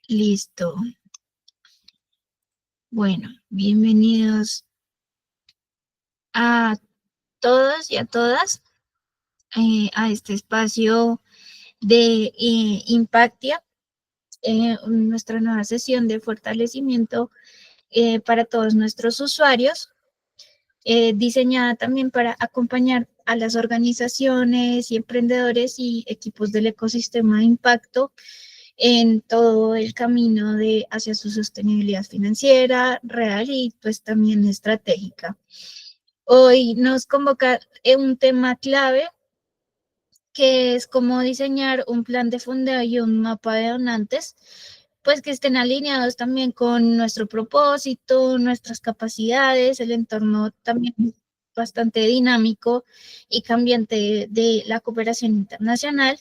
Listo. Bueno, bienvenidos a todos y a todas a este espacio de Impactia, nuestra nueva sesión de fortalecimiento para todos nuestros usuarios, diseñada también para acompañar a las organizaciones y emprendedores y equipos del ecosistema de impacto en todo el camino hacia su sostenibilidad financiera, real y pues también estratégica. Hoy nos convoca un tema clave que es cómo diseñar un plan de fondeo y un mapa de donantes, pues que estén alineados también con nuestro propósito, nuestras capacidades, el entorno también bastante dinámico y cambiante de la cooperación internacional,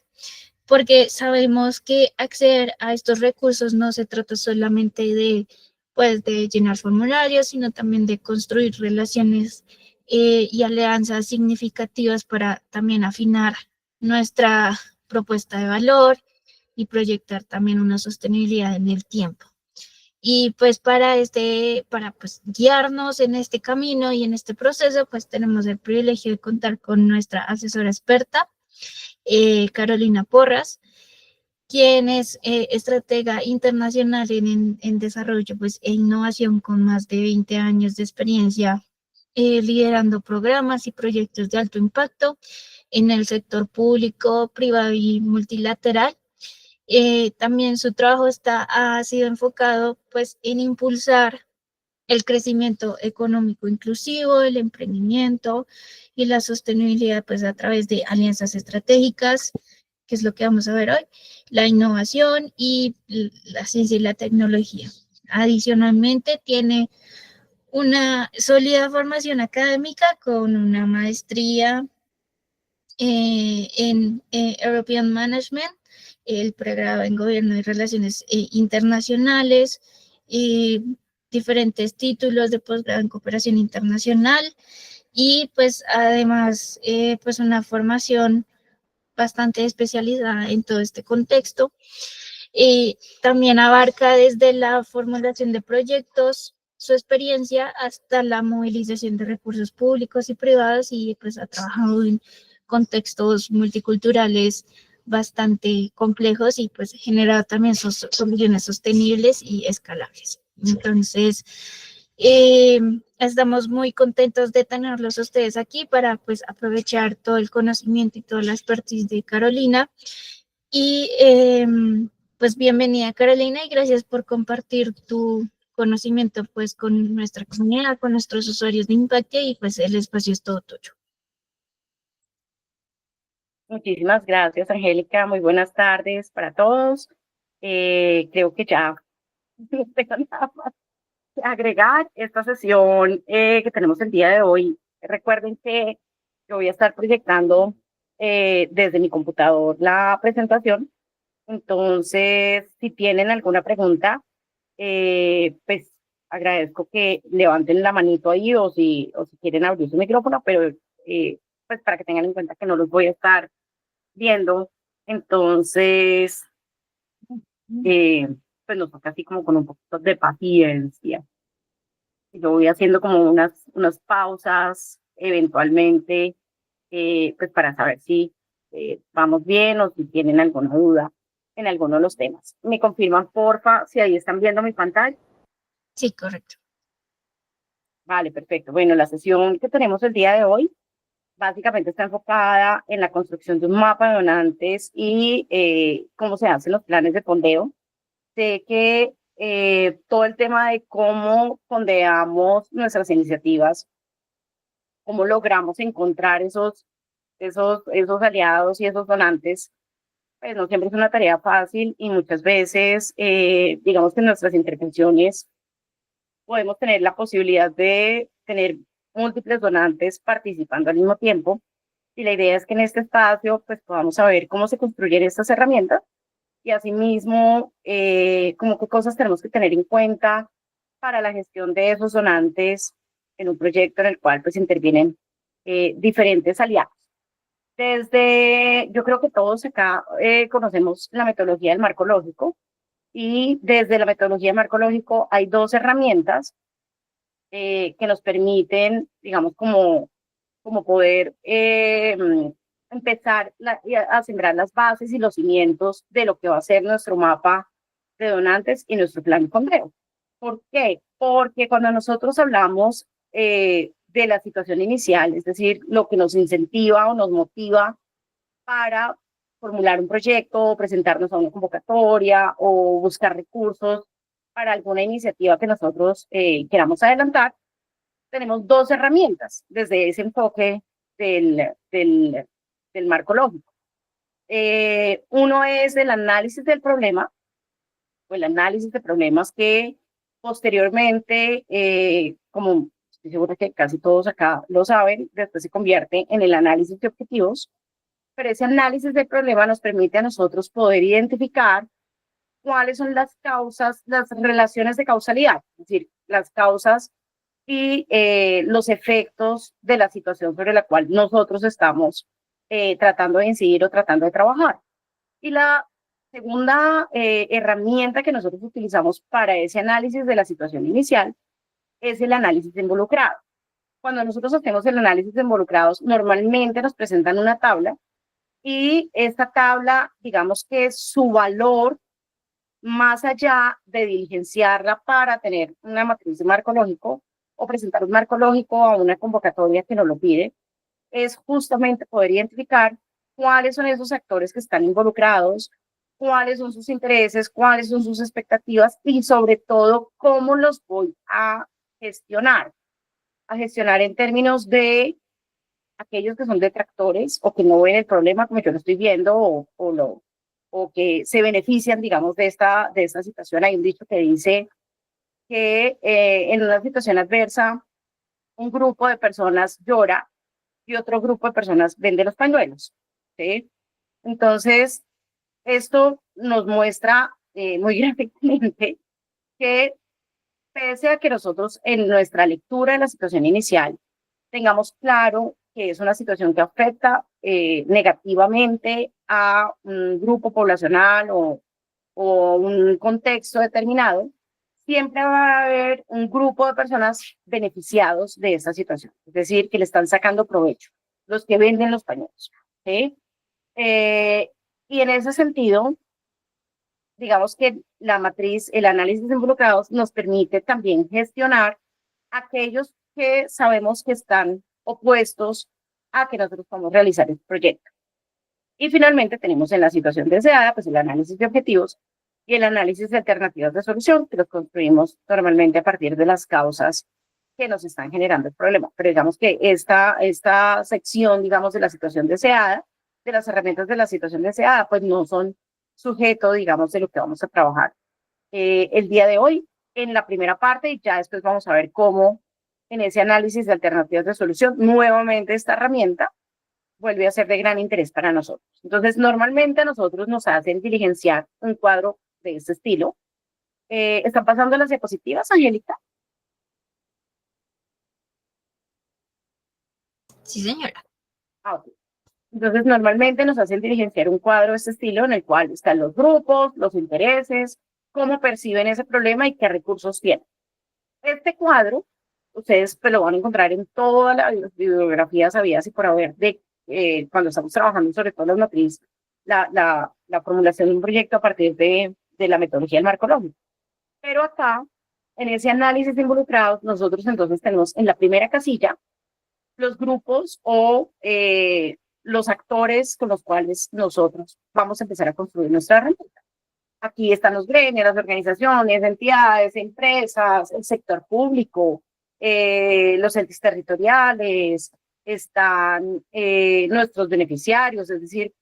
porque sabemos que acceder a estos recursos no se trata solamente pues, de llenar formularios, sino también de construir relaciones y alianzas significativas para también afinar nuestra propuesta de valor y proyectar también una sostenibilidad en el tiempo. Y pues para pues guiarnos en este camino y en este proceso, pues tenemos el privilegio de contar con nuestra asesora experta, Carolina Porras, quien es estratega internacional en desarrollo pues, e innovación con más de 20 años de experiencia liderando programas y proyectos de alto impacto en el sector público, privado y multilateral. También su trabajo ha sido enfocado pues, en impulsar el crecimiento económico inclusivo, el emprendimiento y la sostenibilidad pues, a través de alianzas estratégicas, que es lo que vamos a ver hoy, la innovación y la ciencia y la tecnología. Adicionalmente, tiene una sólida formación académica con una maestría en European Management, el pregrado en Gobierno y Relaciones Internacionales, diferentes títulos de posgrado en Cooperación Internacional y pues además pues una formación bastante especializada en todo este contexto. También abarca desde la formulación de proyectos, su experiencia hasta la movilización de recursos públicos y privados y pues ha trabajado en contextos multiculturales bastante complejos y pues generado también soluciones sostenibles y escalables. Entonces, estamos muy contentos de tenerlos ustedes aquí para pues aprovechar todo el conocimiento y toda la expertise de Carolina. Y pues bienvenida Carolina y gracias por compartir tu conocimiento pues con nuestra comunidad, con nuestros usuarios de Impactia y pues el espacio es todo tuyo. Muchísimas gracias, Angélica. Muy buenas tardes para todos. Creo que ya no tengo nada más que agregar. Esta sesión que tenemos el día de hoy, recuerden que yo voy a estar proyectando desde mi computador la presentación. Entonces, si tienen alguna pregunta, pues agradezco que levanten la manito ahí o si quieren abrir su micrófono, pero pues para que tengan en cuenta que no los voy a estar viendo. Entonces, eh, pues nos toca así como con un poquito de paciencia. Yo voy haciendo como unas pausas eventualmente, pues para saber si vamos bien o si tienen alguna duda en alguno de los temas. ¿Me confirman, porfa, si ahí están viendo mi pantalla? Sí, correcto. Vale, perfecto. Bueno, la sesión que tenemos el día de hoy básicamente está enfocada en la construcción de un mapa de donantes y cómo se hacen los planes de fondeo. Sé que todo el tema de cómo fondeamos nuestras iniciativas, cómo logramos encontrar esos aliados y esos donantes, pues no siempre es una tarea fácil y muchas veces, digamos que en nuestras intervenciones podemos tener la posibilidad de tener múltiples donantes participando al mismo tiempo. Y la idea es que en este espacio pues podamos saber cómo se construyen estas herramientas y asimismo como qué cosas tenemos que tener en cuenta para la gestión de esos donantes en un proyecto en el cual pues intervienen diferentes aliados. Yo creo que todos acá conocemos la metodología del marco lógico, y desde la metodología de marco lógico hay dos herramientas que nos permiten, digamos, como poder empezar a sembrar las bases y los cimientos de lo que va a ser nuestro mapa de donantes y nuestro plan de fondeo. ¿Por qué? Porque cuando nosotros hablamos de la situación inicial, es decir, lo que nos incentiva o nos motiva para formular un proyecto, presentarnos a una convocatoria o buscar recursos para alguna iniciativa que nosotros queramos adelantar, tenemos dos herramientas desde ese enfoque del marco lógico. Uno es el análisis del problema, o el análisis de problemas que posteriormente, como estoy segura que casi todos acá lo saben, después se convierte en el análisis de objetivos, pero ese análisis del problema nos permite a nosotros poder identificar cuáles son las causas, las relaciones de causalidad, es decir, las causas y los efectos de la situación sobre la cual nosotros estamos tratando de incidir o tratando de trabajar. Y la segunda herramienta que nosotros utilizamos para ese análisis de la situación inicial es el análisis de involucrado. Cuando nosotros hacemos el análisis de involucrados, normalmente nos presentan una tabla y esta tabla, digamos que su valor, más allá de diligenciarla para tener una matriz de marco lógico o presentar un marco lógico a una convocatoria que nos lo pide, es justamente poder identificar cuáles son esos actores que están involucrados, cuáles son sus intereses, cuáles son sus expectativas y sobre todo cómo los voy a gestionar en términos de aquellos que son detractores o que no ven el problema como yo lo estoy viendo o que se benefician, digamos, de esta situación. Hay un dicho que dice que en una situación adversa, un grupo de personas llora y otro grupo de personas vende los pañuelos, ¿sí? Entonces, esto nos muestra muy gráficamente que pese a que nosotros en nuestra lectura de la situación inicial tengamos claro que es una situación que afecta negativamente a un grupo poblacional o un contexto determinado, siempre va a haber un grupo de personas beneficiados de esta situación, es decir, que le están sacando provecho, los que venden los pañuelos. ¿Sí? Y en ese sentido, digamos que la matriz, el análisis de involucrados nos permite también gestionar aquellos que sabemos que están opuestos a que nosotros podamos realizar el proyecto. Y finalmente tenemos en la situación deseada, pues el análisis de objetivos y el análisis de alternativas de solución, que los construimos normalmente a partir de las causas que nos están generando el problema. Pero digamos que esta sección, digamos, de la situación deseada, de las herramientas de la situación deseada, pues no son sujeto, digamos, de lo que vamos a trabajar el día de hoy en la primera parte y ya después vamos a ver cómo en ese análisis de alternativas de solución, nuevamente esta herramienta vuelve a ser de gran interés para nosotros. Entonces, normalmente a nosotros nos hacen diligenciar un cuadro de este estilo. ¿Están pasando las diapositivas, Angélica? Sí, señora. Okay. Entonces, normalmente nos hacen diligenciar un cuadro de este estilo en el cual están los grupos, los intereses, cómo perciben ese problema y qué recursos tienen. Este cuadro, ustedes pues, lo van a encontrar en todas las bibliografías habidas y por haber de cuando estamos trabajando sobre todo las matrices, la formulación de un proyecto a partir de la metodología del marco lógico. Pero acá, en ese análisis de involucrados, nosotros entonces tenemos en la primera casilla los grupos o los actores con los cuales nosotros vamos a empezar a construir nuestra herramienta. Aquí están los gremios, las organizaciones, entidades, empresas, el sector público, los entes territoriales, están nuestros beneficiarios, es decir,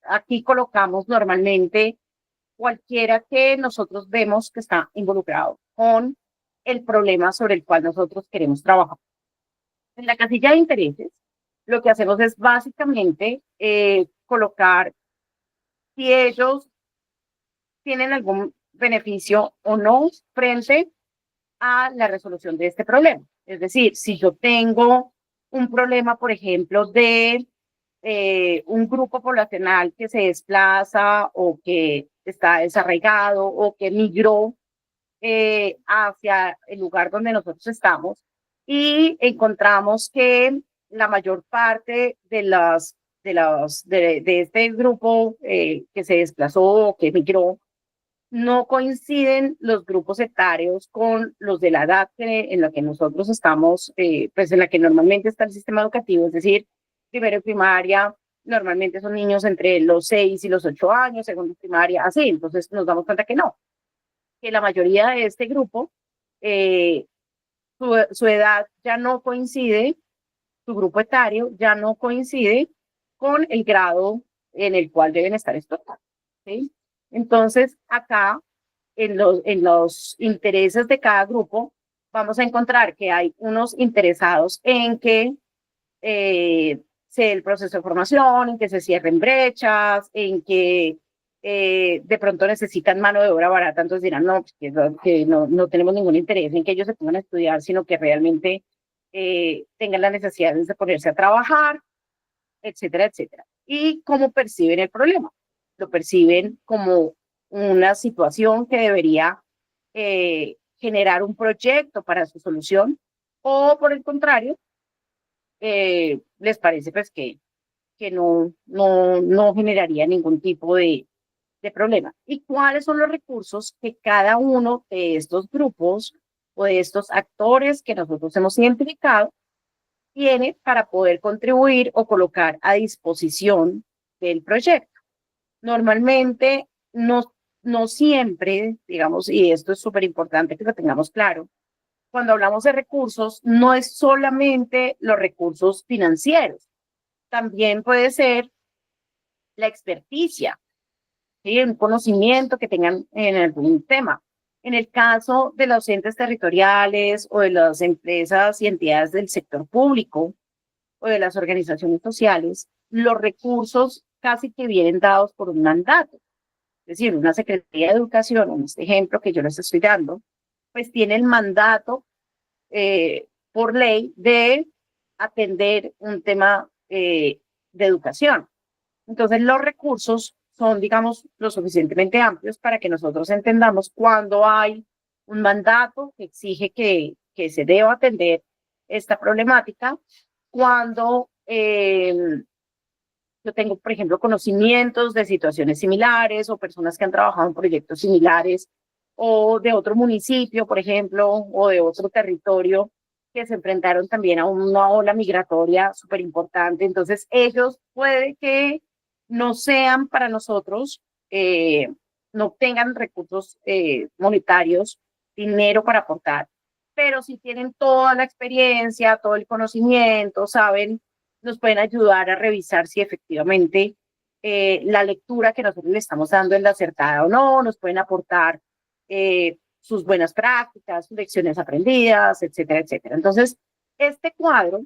aquí colocamos normalmente cualquiera que nosotros vemos que está involucrado con el problema sobre el cual nosotros queremos trabajar. En la casilla de intereses, lo que hacemos es básicamente colocar si ellos tienen algún beneficio o no frente a la resolución de este problema. Es decir, si yo tengo un problema, por ejemplo, de un grupo poblacional que se desplaza o que está desarraigado o que migró hacia el lugar donde nosotros estamos y encontramos que la mayor parte de este grupo que se desplazó o que migró, no coinciden los grupos etarios con los de la edad en la que nosotros estamos, pues en la que normalmente está el sistema educativo, es decir, primero y primaria, normalmente son niños entre los 6 y los 8 años, segundo y primaria, así, entonces nos damos cuenta que no, que la mayoría de este grupo, eh, su edad ya no coincide, su grupo etario ya no coincide con el grado en el cual deben estar estudiando, ¿sí? Entonces, acá, en los intereses de cada grupo, vamos a encontrar que hay unos interesados en que sea el proceso de formación, en que se cierren brechas, en que de pronto necesitan mano de obra barata, entonces dirán, no, pues, que no tenemos ningún interés en que ellos se pongan a estudiar, sino que realmente tengan la necesidad de ponerse a trabajar, etcétera, etcétera. ¿Y cómo perciben el problema? Lo perciben como una situación que debería generar un proyecto para su solución, o por el contrario, les parece pues que no generaría ningún tipo de problema. ¿Y cuáles son los recursos que cada uno de estos grupos o de estos actores que nosotros hemos identificado tiene para poder contribuir o colocar a disposición del proyecto? Normalmente no siempre, digamos, y esto es súper importante que lo tengamos claro, cuando hablamos de recursos, no es solamente los recursos financieros, también puede ser la experticia, ¿sí? Un conocimiento que tengan en algún tema. En el caso de los entes territoriales o de las empresas y entidades del sector público o de las organizaciones sociales, los recursos casi que vienen dados por un mandato. Es decir, una Secretaría de Educación, en este ejemplo que yo les estoy dando, pues tiene el mandato por ley de atender un tema de educación. Entonces, los recursos son, digamos, lo suficientemente amplios para que nosotros entendamos cuándo hay un mandato que exige que se deba atender esta problemática, cuando yo tengo, por ejemplo, conocimientos de situaciones similares o personas que han trabajado en proyectos similares o de otro municipio, por ejemplo, o de otro territorio que se enfrentaron también a una ola migratoria súper importante. Entonces, ellos puede que no sean para nosotros, no tengan recursos monetarios, dinero para aportar, pero si tienen toda la experiencia, todo el conocimiento, saben, nos pueden ayudar a revisar si efectivamente la lectura que nosotros le estamos dando es la acertada o no, nos pueden aportar sus buenas prácticas, sus lecciones aprendidas, etcétera, etcétera. Entonces, este cuadro,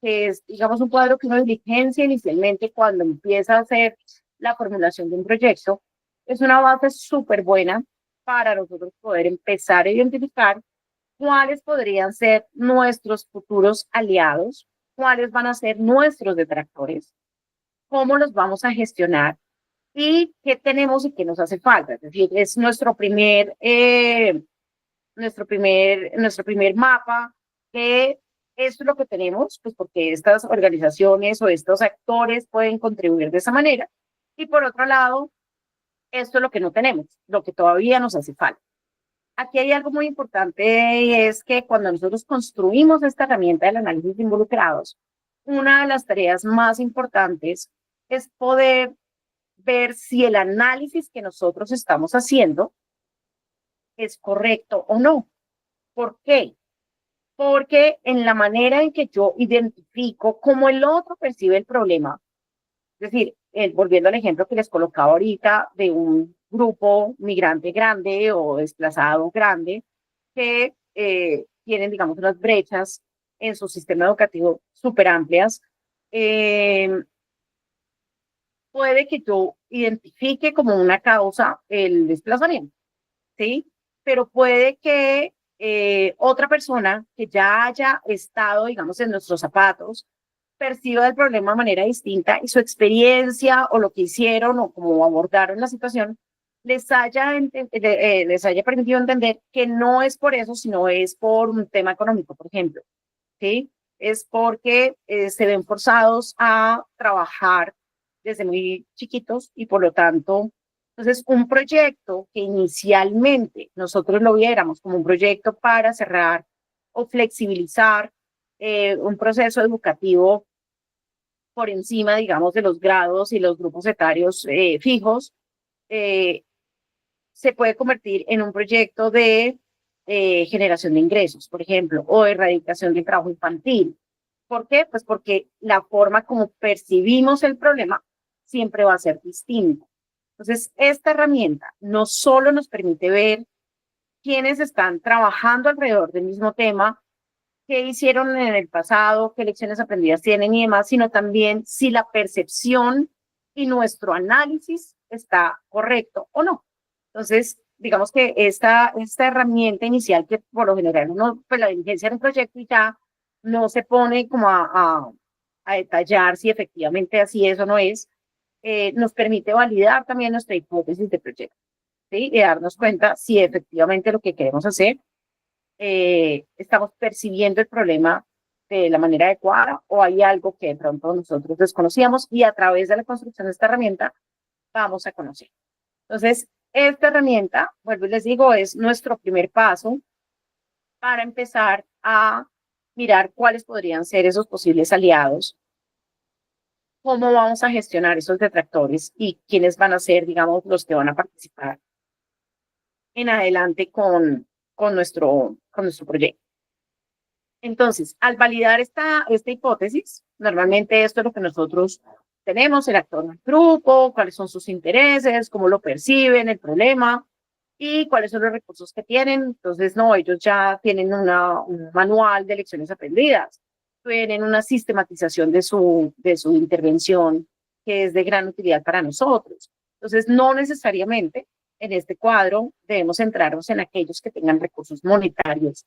que es, digamos, un cuadro que uno diligencia inicialmente cuando empieza a hacer la formulación de un proyecto, es una base súper buena para nosotros poder empezar a identificar cuáles podrían ser nuestros futuros aliados, cuáles van a ser nuestros detractores, cómo los vamos a gestionar y qué tenemos y qué nos hace falta. Es decir, es nuestro primer mapa de esto es lo que tenemos, pues porque estas organizaciones o estos actores pueden contribuir de esa manera. Y por otro lado, esto es lo que no tenemos, lo que todavía nos hace falta. Aquí hay algo muy importante y es que cuando nosotros construimos esta herramienta del análisis de involucrados, una de las tareas más importantes es poder ver si el análisis que nosotros estamos haciendo es correcto o no. ¿Por qué? Porque en la manera en que yo identifico cómo el otro percibe el problema, es decir, volviendo al ejemplo que les colocaba ahorita de un grupo migrante grande o desplazado grande que tienen, digamos, unas brechas en su sistema educativo súper amplias, puede que yo identifique como una causa el desplazamiento, ¿sí? Pero puede que otra persona que ya haya estado, digamos, en nuestros zapatos, perciba el problema de manera distinta y su experiencia o lo que hicieron o cómo abordaron la situación les haya permitido entender que no es por eso, sino es por un tema económico, por ejemplo, ¿sí? Es porque se ven forzados a trabajar desde muy chiquitos y por lo tanto, entonces un proyecto que inicialmente nosotros lo viéramos como un proyecto para cerrar o flexibilizar un proceso educativo por encima, digamos, de los grados y los grupos etarios fijos, eh, se puede convertir en un proyecto de generación de ingresos, por ejemplo, o erradicación del trabajo infantil. ¿Por qué? Pues porque la forma como percibimos el problema siempre va a ser distinta. Entonces, esta herramienta no solo nos permite ver quiénes están trabajando alrededor del mismo tema, qué hicieron en el pasado, qué lecciones aprendidas tienen y demás, sino también si la percepción y nuestro análisis está correcto o no. Entonces, digamos que esta herramienta inicial que por lo general uno, pues la diligencia en un proyecto y ya no se pone como a detallar si efectivamente así es o no es, nos permite validar también nuestra hipótesis de proyecto, ¿sí? Y darnos cuenta si efectivamente lo que queremos hacer estamos percibiendo el problema de la manera adecuada o hay algo que de pronto nosotros desconocíamos y a través de la construcción de esta herramienta vamos a conocer. Entonces, esta herramienta, vuelvo y les digo, es nuestro primer paso para empezar a mirar cuáles podrían ser esos posibles aliados, cómo vamos a gestionar esos detractores y quiénes van a ser, digamos, los que van a participar en adelante con nuestro proyecto. Entonces, al validar esta hipótesis, normalmente esto es lo que nosotros tenemos, el actor del grupo, cuáles son sus intereses, cómo lo perciben, el problema y cuáles son los recursos que tienen. Entonces, no, ellos ya tienen un manual de lecciones aprendidas, tienen una sistematización de su intervención que es de gran utilidad para nosotros. Entonces, no necesariamente en este cuadro debemos centrarnos en aquellos que tengan recursos monetarios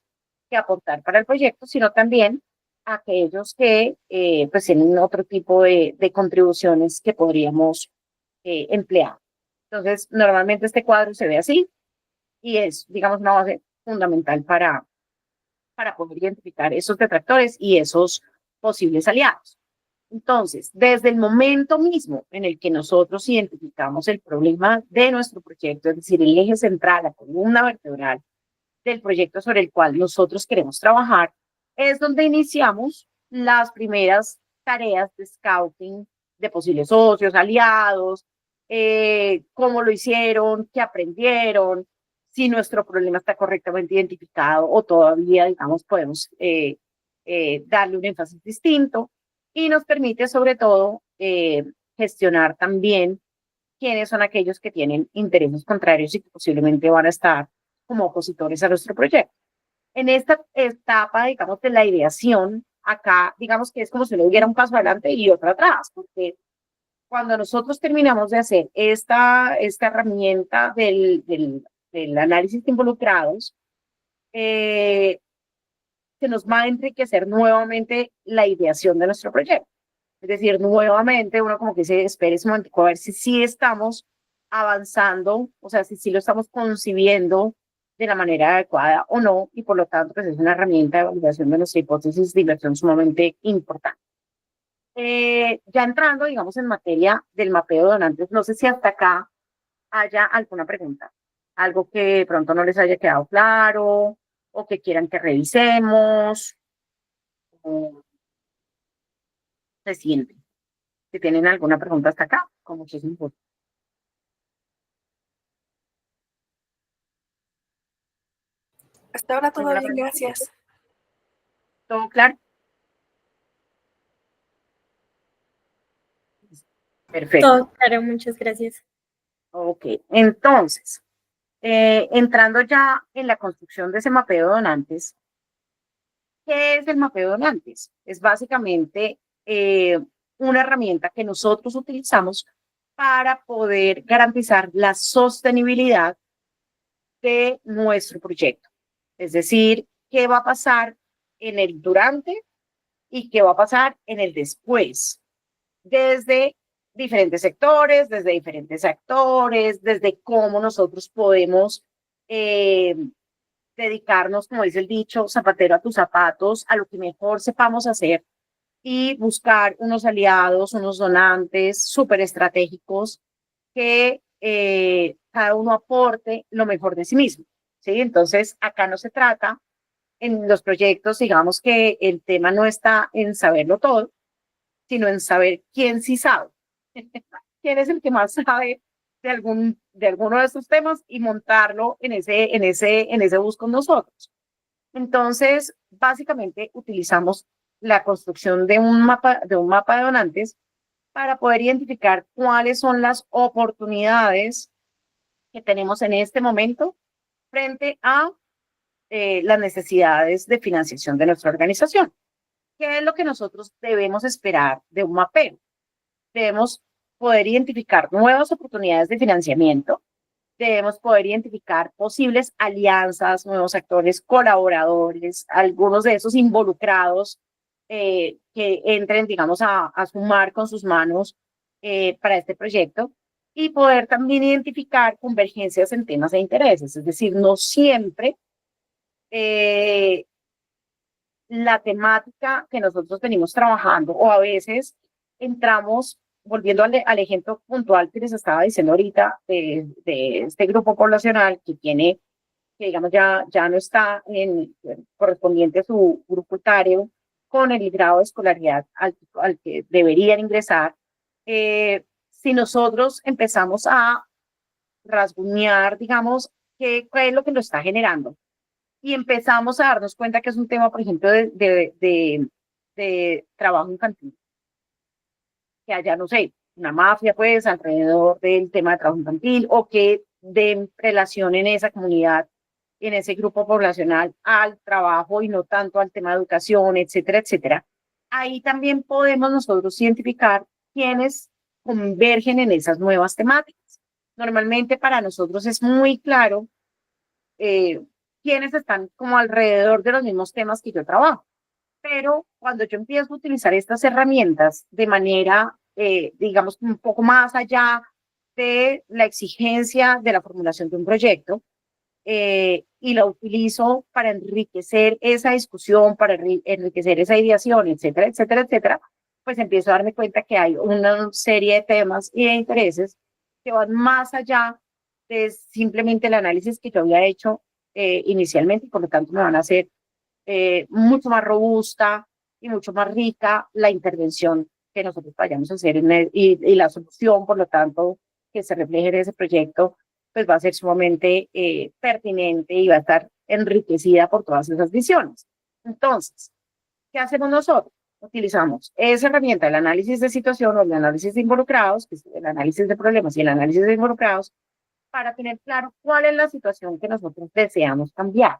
que aportar para el proyecto, sino también aquellos que pues tienen otro tipo de contribuciones que podríamos emplear. Entonces, normalmente este cuadro se ve así y es, digamos, una base fundamental para poder identificar esos detractores y esos posibles aliados. Entonces, desde el momento mismo en el que nosotros identificamos el problema de nuestro proyecto, es decir, el eje central, la columna vertebral del proyecto sobre el cual nosotros queremos trabajar, es donde iniciamos las primeras tareas de scouting de posibles socios, aliados, cómo lo hicieron, qué aprendieron, si nuestro problema está correctamente identificado o todavía, digamos, podemos darle un énfasis distinto y nos permite sobre todo gestionar también quiénes son aquellos que tienen intereses contrarios y que posiblemente van a estar como opositores a nuestro proyecto. En esta etapa, digamos, de la ideación, acá, digamos que es como si le hubiera un paso adelante y otro atrás, porque cuando nosotros terminamos de hacer esta herramienta del análisis de involucrados, se nos va a enriquecer nuevamente la ideación de nuestro proyecto. Es decir, nuevamente uno como que se espera ese momento a ver si sí estamos avanzando, o sea, si sí lo estamos concibiendo de la manera adecuada o no, y por lo tanto, pues es una herramienta de validación de nuestra hipótesis de inversión sumamente importante. Ya entrando, digamos, en materia del mapeo de donantes, no sé si hasta acá haya alguna pregunta, algo que de pronto no les haya quedado claro o que quieran que revisemos, o se sienten. Si tienen alguna pregunta hasta acá, con muchísimo gusto. Hasta ahora todo ¿Alguna bien, pregunta? gracias. ¿Todo claro? Perfecto. Todo claro, muchas gracias. Ok, entonces, entrando ya en la construcción de ese mapeo de donantes, ¿qué es el mapeo de donantes? Es básicamente una herramienta que nosotros utilizamos para poder garantizar la sostenibilidad de nuestro proyecto. Es decir, qué va a pasar en el durante y qué va a pasar en el después, desde diferentes sectores, desde diferentes actores, desde cómo nosotros podemos dedicarnos, como dice el dicho, zapatero a tus zapatos, a lo que mejor sepamos hacer y buscar unos aliados, unos donantes súper estratégicos que cada uno aporte lo mejor de sí mismo. ¿Sí? Entonces, acá no se trata en los proyectos, digamos que el tema no está en saberlo todo, sino en saber quién sí sabe, quién es el que más sabe de alguno de estos temas y montarlo en ese bus con nosotros. Entonces, básicamente utilizamos la construcción de un mapa de donantes para poder identificar cuáles son las oportunidades que tenemos en este momento frente a las necesidades de financiación de nuestra organización. ¿Qué es lo que nosotros debemos esperar de un mapeo? Debemos poder identificar nuevas oportunidades de financiamiento, debemos poder identificar posibles alianzas, nuevos actores, colaboradores, algunos de esos involucrados que entren, digamos, a sumar con sus manos para este proyecto y poder también identificar convergencias en temas de intereses, es decir, no siempre la temática que nosotros venimos trabajando o a veces entramos, volviendo al ejemplo puntual que les estaba diciendo ahorita de este grupo poblacional que tiene, que digamos ya no está correspondiente a su grupo etario con el grado de escolaridad al que deberían ingresar, si nosotros empezamos a rasguñar, digamos, qué es lo que lo está generando y empezamos a darnos cuenta que es un tema, por ejemplo, de trabajo infantil, que haya, no sé, una mafia, pues, alrededor del tema de trabajo infantil o que den relación en esa comunidad, en ese grupo poblacional al trabajo y no tanto al tema de educación, etcétera, etcétera. Ahí también podemos nosotros identificar quiénes convergen en esas nuevas temáticas. Normalmente para nosotros es muy claro quiénes están como alrededor de los mismos temas que yo trabajo. Pero cuando yo empiezo a utilizar estas herramientas de manera, digamos, un poco más allá de la exigencia de la formulación de un proyecto, y la utilizo para enriquecer esa discusión, para enriquecer esa ideación, etcétera, etcétera, etcétera, pues empiezo a darme cuenta que hay una serie de temas y de intereses que van más allá de simplemente el análisis que yo había hecho inicialmente y por lo tanto me van a hacer mucho más robusta y mucho más rica la intervención que nosotros vayamos a hacer y la solución, por lo tanto, que se refleje en ese proyecto, pues va a ser sumamente pertinente y va a estar enriquecida por todas esas visiones. Entonces, ¿qué hacemos nosotros? Utilizamos esa herramienta, el análisis de situación o el análisis de involucrados, que es el análisis de problemas y el análisis de involucrados, para tener claro cuál es la situación que nosotros deseamos cambiar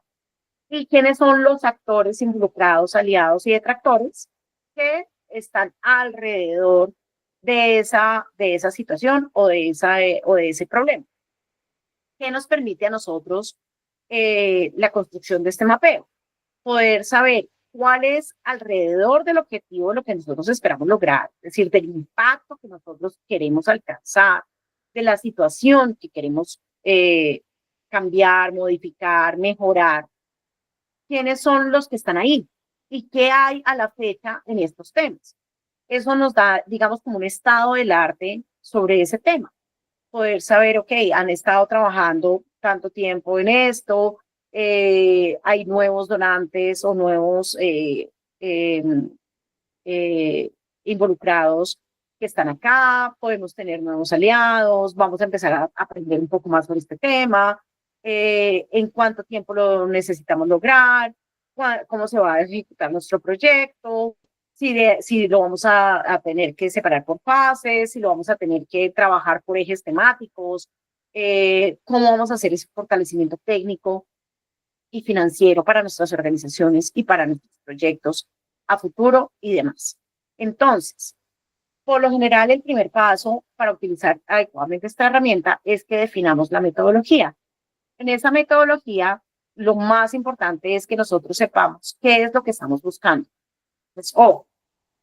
y quiénes son los actores involucrados, aliados y detractores que están alrededor de esa situación o de ese problema. ¿Qué nos permite a nosotros la construcción de este mapeo? Poder saber cuál es alrededor del objetivo lo que nosotros esperamos lograr, es decir, del impacto que nosotros queremos alcanzar, de la situación que queremos cambiar, modificar, mejorar. ¿Quiénes son los que están ahí? ¿Y qué hay a la fecha en estos temas? Eso nos da, digamos, como un estado del arte sobre ese tema. Poder saber, ok, han estado trabajando tanto tiempo en esto, hay nuevos donantes o nuevos involucrados que están acá, podemos tener nuevos aliados, vamos a empezar a aprender un poco más sobre este tema, en cuánto tiempo lo necesitamos lograr, cómo se va a ejecutar nuestro proyecto, si lo vamos a tener que separar por fases, si lo vamos a tener que trabajar por ejes temáticos, cómo vamos a hacer ese fortalecimiento técnico y financiero para nuestras organizaciones y para nuestros proyectos a futuro y demás. Entonces, por lo general, el primer paso para utilizar adecuadamente esta herramienta es que definamos la metodología. En esa metodología, lo más importante es que nosotros sepamos qué es lo que estamos buscando. Pues,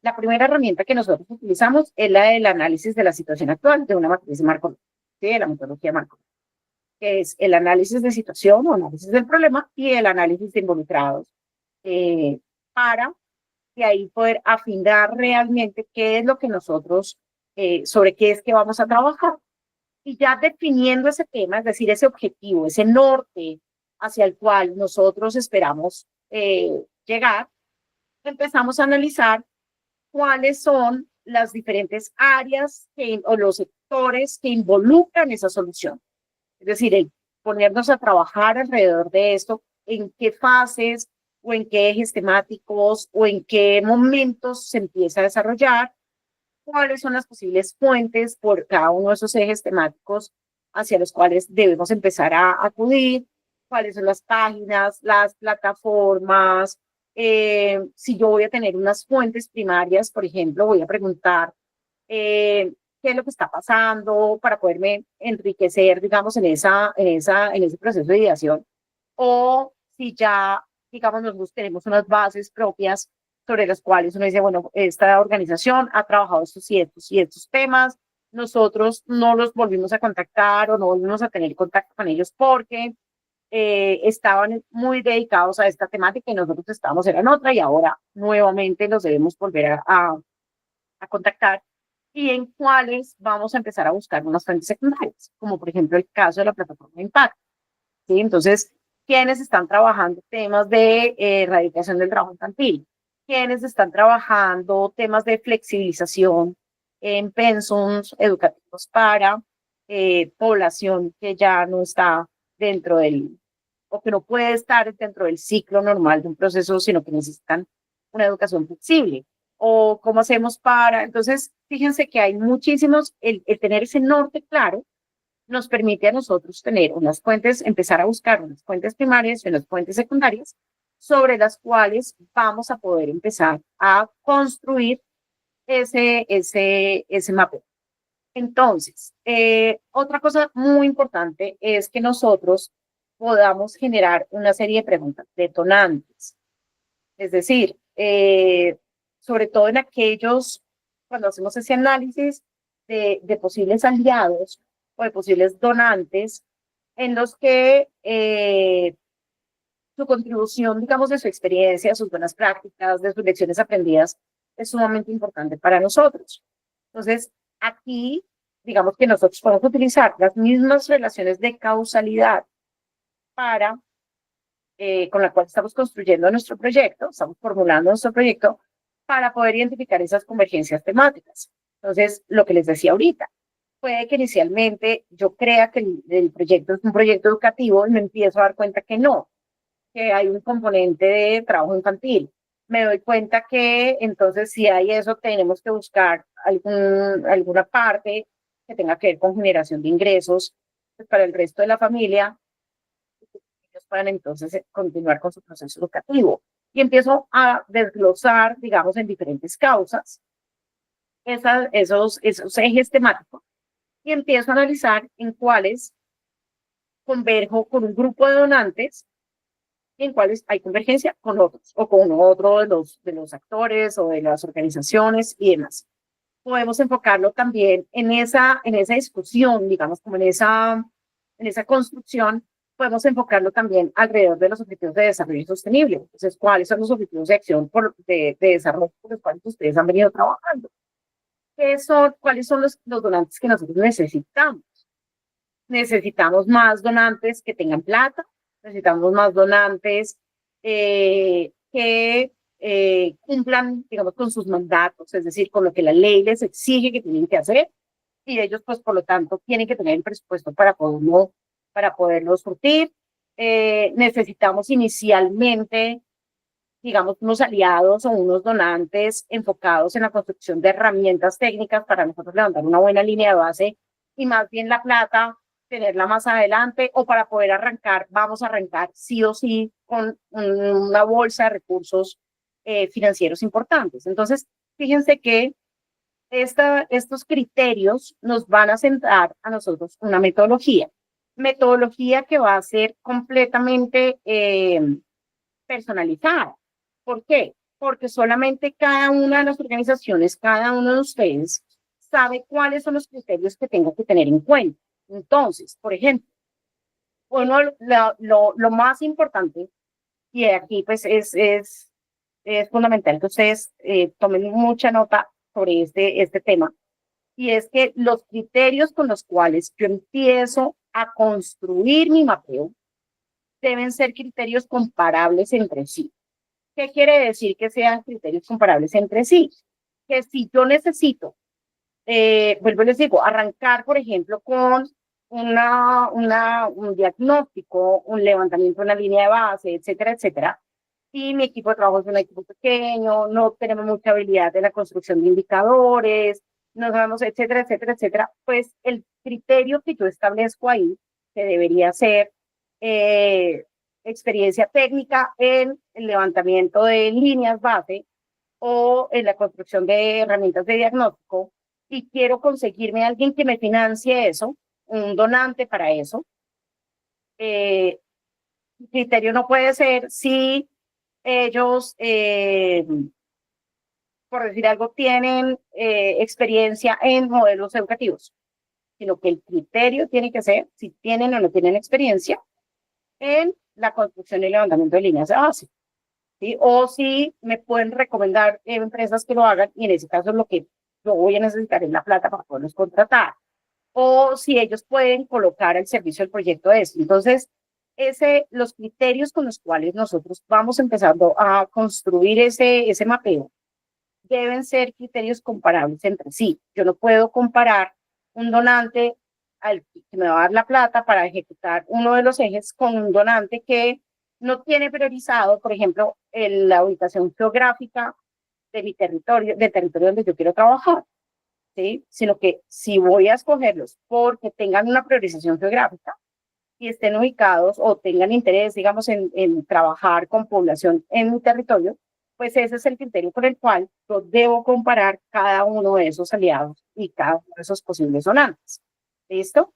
la primera herramienta que nosotros utilizamos es la del análisis de la situación actual de una matriz de Markov, ¿sí? De la metodología Markov, que es el análisis de situación o análisis del problema y el análisis de involucrados, para de ahí poder afinar realmente qué es lo que nosotros, sobre qué es que vamos a trabajar. Y ya definiendo ese tema, es decir, ese objetivo, ese norte hacia el cual nosotros esperamos llegar, empezamos a analizar cuáles son las diferentes áreas o los sectores que involucran esa solución. Es decir, el ponernos a trabajar alrededor de esto, en qué fases o en qué ejes temáticos o en qué momentos se empieza a desarrollar, cuáles son las posibles fuentes por cada uno de esos ejes temáticos hacia los cuales debemos empezar a acudir, cuáles son las páginas, las plataformas. Si yo voy a tener unas fuentes primarias, por ejemplo, voy a preguntar qué es lo que está pasando para poderme enriquecer, digamos, en ese proceso de ideación. O si ya, digamos, nosotros tenemos unas bases propias sobre las cuales uno dice, bueno, esta organización ha trabajado estos y estos temas, nosotros no los volvimos a contactar o no volvimos a tener contacto con ellos porque estaban muy dedicados a esta temática y nosotros estábamos en otra y ahora nuevamente los debemos volver a contactar y en cuáles vamos a empezar a buscar unas fuentes secundarias, como por ejemplo el caso de la plataforma de impacto. ¿Sí? Entonces, ¿quiénes están trabajando temas de erradicación del trabajo infantil? ¿Quiénes están trabajando temas de flexibilización en pensums educativos para población que ya no está dentro del, o que no puede estar dentro del ciclo normal de un proceso, sino que necesitan una educación flexible? ¿O cómo hacemos para? Entonces, fíjense que hay muchísimos, el tener ese norte claro nos permite a nosotros tener unas fuentes, empezar a buscar unas fuentes primarias y unas fuentes secundarias sobre las cuales vamos a poder empezar a construir ese mapeo. Entonces, otra cosa muy importante es que nosotros podamos generar una serie de preguntas detonantes. Es decir, sobre todo en aquellos, cuando hacemos ese análisis de posibles aliados o de posibles donantes, en los que su contribución, digamos, de su experiencia, sus buenas prácticas, de sus lecciones aprendidas, es sumamente importante para nosotros. Entonces, aquí, digamos que nosotros podemos utilizar las mismas relaciones de causalidad para con la cual estamos construyendo nuestro proyecto, estamos formulando nuestro proyecto para poder identificar esas convergencias temáticas. Entonces, lo que les decía ahorita, puede que inicialmente yo crea que el proyecto es un proyecto educativo y me empiezo a dar cuenta que no, que hay un componente de trabajo infantil. Me doy cuenta que entonces si hay eso, tenemos que buscar alguna parte que tenga que ver con generación de ingresos para el resto de la familia, puedan entonces continuar con su proceso educativo. Y empiezo a desglosar, digamos, en diferentes causas esos ejes temáticos y empiezo a analizar en cuáles converjo con un grupo de donantes y en cuáles hay convergencia con otros o con otro de los actores o de las organizaciones y demás. Podemos enfocarlo también en esa discusión, digamos, como en esa construcción, podemos enfocarlo también alrededor de los objetivos de desarrollo sostenible. Entonces, ¿cuáles son los objetivos de acción de desarrollo por los cuales ustedes han venido trabajando? ¿Cuáles son los donantes que nosotros necesitamos? Necesitamos más donantes que tengan plata, necesitamos más donantes que cumplan, digamos, con sus mandatos, es decir, con lo que la ley les exige que tienen que hacer, y ellos, pues, por lo tanto, tienen que tener el presupuesto para poderlo surtir. Necesitamos inicialmente, digamos, unos aliados o unos donantes enfocados en la construcción de herramientas técnicas para nosotros levantar una buena línea de base y más bien la plata tenerla más adelante, o para poder arrancar, vamos a arrancar sí o sí con una bolsa de recursos financieros importantes. Entonces, fíjense que estos criterios nos van a centrar a nosotros una metodología que va a ser completamente personalizada. ¿Por qué? porque solamente cada una de las organizaciones, cada uno de ustedes, sabe cuáles son los criterios que tengo que tener en cuenta. Entonces, por ejemplo, uno, lo más importante, y aquí pues es fundamental que ustedes tomen mucha nota sobre este tema, y es que los criterios con los cuales yo empiezo a construir mi mapeo deben ser criterios comparables entre sí. ¿Qué quiere decir que sean criterios comparables entre sí? Que si yo necesito, vuelvo y les digo, arrancar, por ejemplo, con un diagnóstico, un levantamiento de una línea de base, etcétera, etcétera, y mi equipo de trabajo es un equipo pequeño, no tenemos mucha habilidad en la construcción de indicadores, no sabemos, etcétera, etcétera, etcétera, pues el criterio que yo establezco ahí, que debería ser eh, experiencia técnica en el levantamiento de líneas base o en la construcción de herramientas de diagnóstico, y quiero conseguirme a alguien que me financie eso, un donante para eso. El criterio no puede ser si ellos, por decir algo, tienen experiencia en modelos educativos, sino que el criterio tiene que ser si tienen o no tienen experiencia en la construcción y levantamiento de líneas de base, ¿sí? O si me pueden recomendar empresas que lo hagan, y en ese caso lo que yo voy a necesitar es la plata para poderlos contratar, o si ellos pueden colocar al servicio del proyecto de eso. Entonces, los criterios con los cuales nosotros vamos empezando a construir ese mapeo deben ser criterios comparables entre sí. Yo no puedo comparar un donante al que me va a dar la plata para ejecutar uno de los ejes con un donante que no tiene priorizado, por ejemplo, la ubicación geográfica de mi territorio, del territorio donde yo quiero trabajar, ¿sí? Sino que si voy a escogerlos porque tengan una priorización geográfica y estén ubicados o tengan interés, digamos, en trabajar con población en mi territorio, pues ese es el criterio por el cual yo debo comparar cada uno de esos aliados y cada uno de esos posibles donantes. ¿Listo?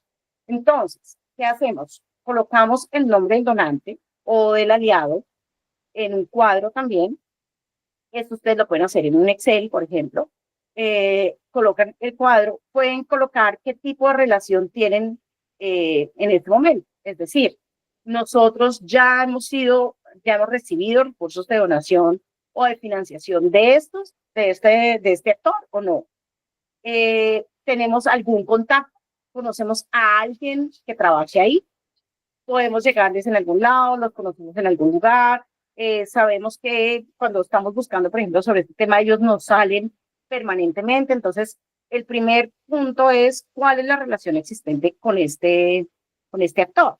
Entonces, ¿qué hacemos? Colocamos el nombre del donante o del aliado en un cuadro también. Esto ustedes lo pueden hacer en un Excel, por ejemplo. Colocan el cuadro, pueden colocar qué tipo de relación tienen en este momento. Es decir, nosotros ya hemos recibido recursos de donación o de financiación de este actor o no. Tenemos algún contacto, conocemos a alguien que trabaje ahí, podemos llegarles en algún lado, los conocemos en algún lugar, sabemos que cuando estamos buscando, por ejemplo, sobre este tema, ellos nos salen permanentemente. Entonces, el primer punto es cuál es la relación existente con este actor.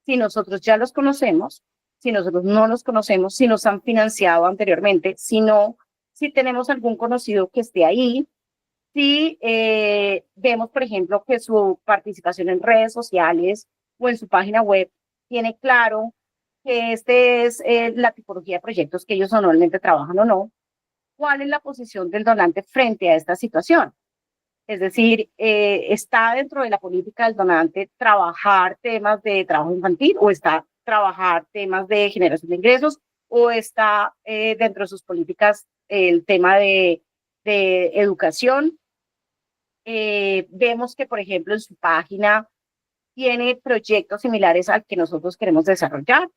Si nosotros ya los conocemos, si nosotros no los conocemos, si nos han financiado anteriormente, si tenemos algún conocido que esté ahí, si vemos, por ejemplo, que su participación en redes sociales o en su página web tiene claro que este es la tipología de proyectos que ellos normalmente trabajan o no, cuál es la posición del donante frente a esta situación. Es decir, ¿está dentro de la política del donante trabajar temas de trabajo infantil, o está trabajar temas de generación de ingresos, o está dentro de sus políticas el tema de educación? Vemos que, por ejemplo, en su página tiene proyectos similares al que nosotros queremos desarrollar.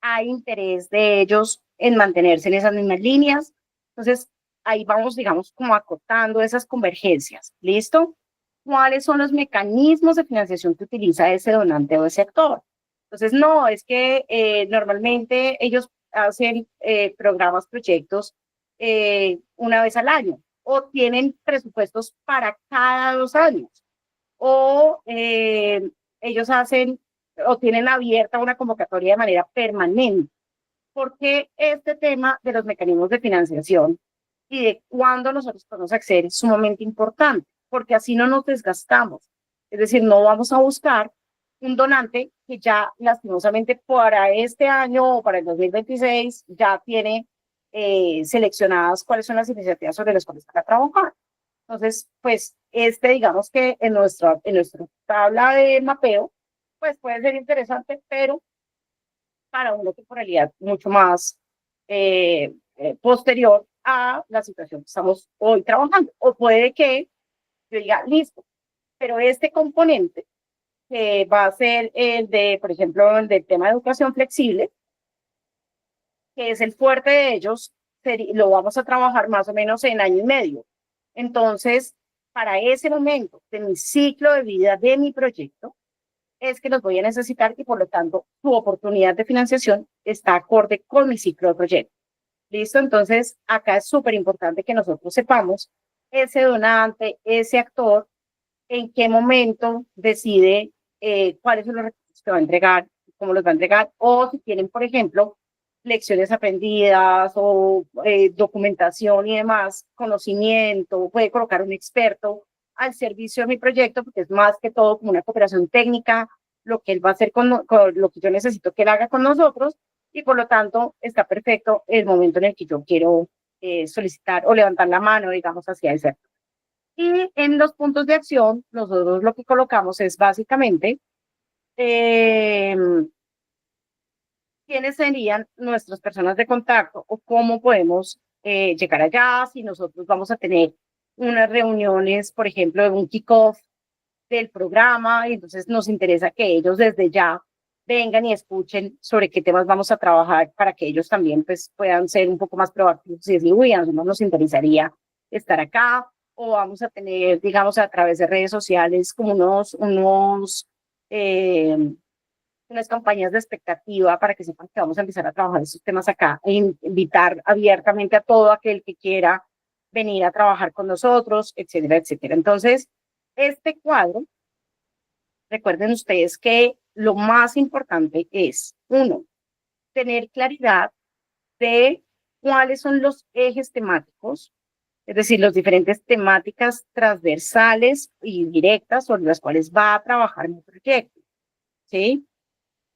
Hay interés de ellos en mantenerse en esas mismas líneas. Entonces, ahí vamos, digamos, como acotando esas convergencias. ¿Listo? ¿Cuáles son los mecanismos de financiación que utiliza ese donante o ese actor? Entonces, no, es que normalmente ellos hacen programas, proyectos una vez al año, o tienen presupuestos para cada 2 años, o ellos hacen o tienen abierta una convocatoria de manera permanente. Porque este tema de los mecanismos de financiación y de cuándo nosotros podemos acceder es sumamente importante, porque así no nos desgastamos. Es decir, no vamos a buscar un donante que ya lastimosamente para este año o para el 2026 ya tiene seleccionadas cuáles son las iniciativas sobre las cuales está trabajando. Entonces, pues digamos que en nuestra tabla de mapeo, pues puede ser interesante, pero para una temporalidad mucho más posterior, a la situación que estamos hoy trabajando. O puede que yo diga, listo, pero este componente que va a ser el de, por ejemplo, el del tema de educación flexible, que es el fuerte de ellos, lo vamos a trabajar más o menos en año y medio. Entonces, para ese momento de mi ciclo de vida de mi proyecto, es que los voy a necesitar y por lo tanto su oportunidad de financiación está acorde con mi ciclo de proyecto. ¿Listo? Entonces, acá es súper importante que nosotros sepamos ese donante, ese actor, en qué momento decide cuáles son los recursos que va a entregar, cómo los va a entregar, o si tienen, por ejemplo, lecciones aprendidas o documentación y demás, conocimiento, puede colocar un experto al servicio de mi proyecto, porque es más que todo como una cooperación técnica, lo que él va a hacer con lo que yo necesito que él haga con nosotros, y por lo tanto está perfecto el momento en el que yo quiero solicitar o levantar la mano, digamos, hacia ese. Y en los puntos de acción, nosotros lo que colocamos es básicamente quiénes serían nuestras personas de contacto o cómo podemos llegar allá, si nosotros vamos a tener unas reuniones, por ejemplo, de un kickoff del programa, y entonces nos interesa que ellos desde ya vengan y escuchen sobre qué temas vamos a trabajar para que ellos también pues, puedan ser un poco más proactivos y decir, uy, a nosotros nos interesaría estar acá, o vamos a tener, digamos, a través de redes sociales como unas campañas de expectativa para que sepan que vamos a empezar a trabajar estos temas acá e invitar abiertamente a todo aquel que quiera venir a trabajar con nosotros, etcétera, etcétera. Entonces, este cuadro, recuerden ustedes que lo más importante es, uno, tener claridad de cuáles son los ejes temáticos, es decir, las diferentes temáticas transversales y directas sobre las cuales va a trabajar mi proyecto, ¿sí?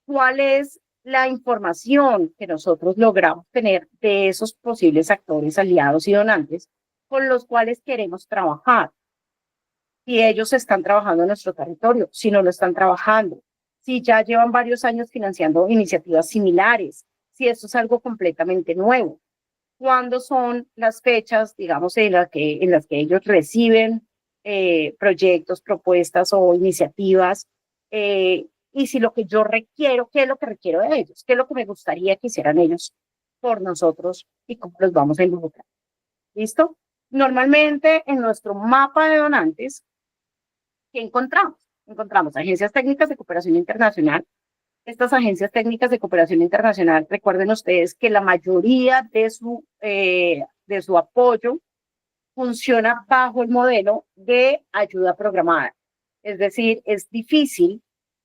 ¿Cuál es la información que nosotros logramos tener de esos posibles actores, aliados y donantes con los cuales queremos trabajar? Si ellos están trabajando en nuestro territorio, si no lo están trabajando, si ya llevan varios años financiando iniciativas similares, si esto es algo completamente nuevo. ¿Cuándo son las fechas, digamos, en las que ellos reciben proyectos, propuestas o iniciativas? Y si lo que yo requiero, ¿qué es lo que requiero de ellos? ¿Qué es lo que me gustaría que hicieran ellos por nosotros y cómo los vamos a involucrar? ¿Listo? Normalmente en nuestro mapa de donantes, ¿qué encontramos? Encontramos agencias técnicas de cooperación internacional. Estas agencias técnicas de cooperación internacional, recuerden ustedes que la mayoría de su apoyo funciona bajo el modelo de ayuda programada. Es decir, es difícil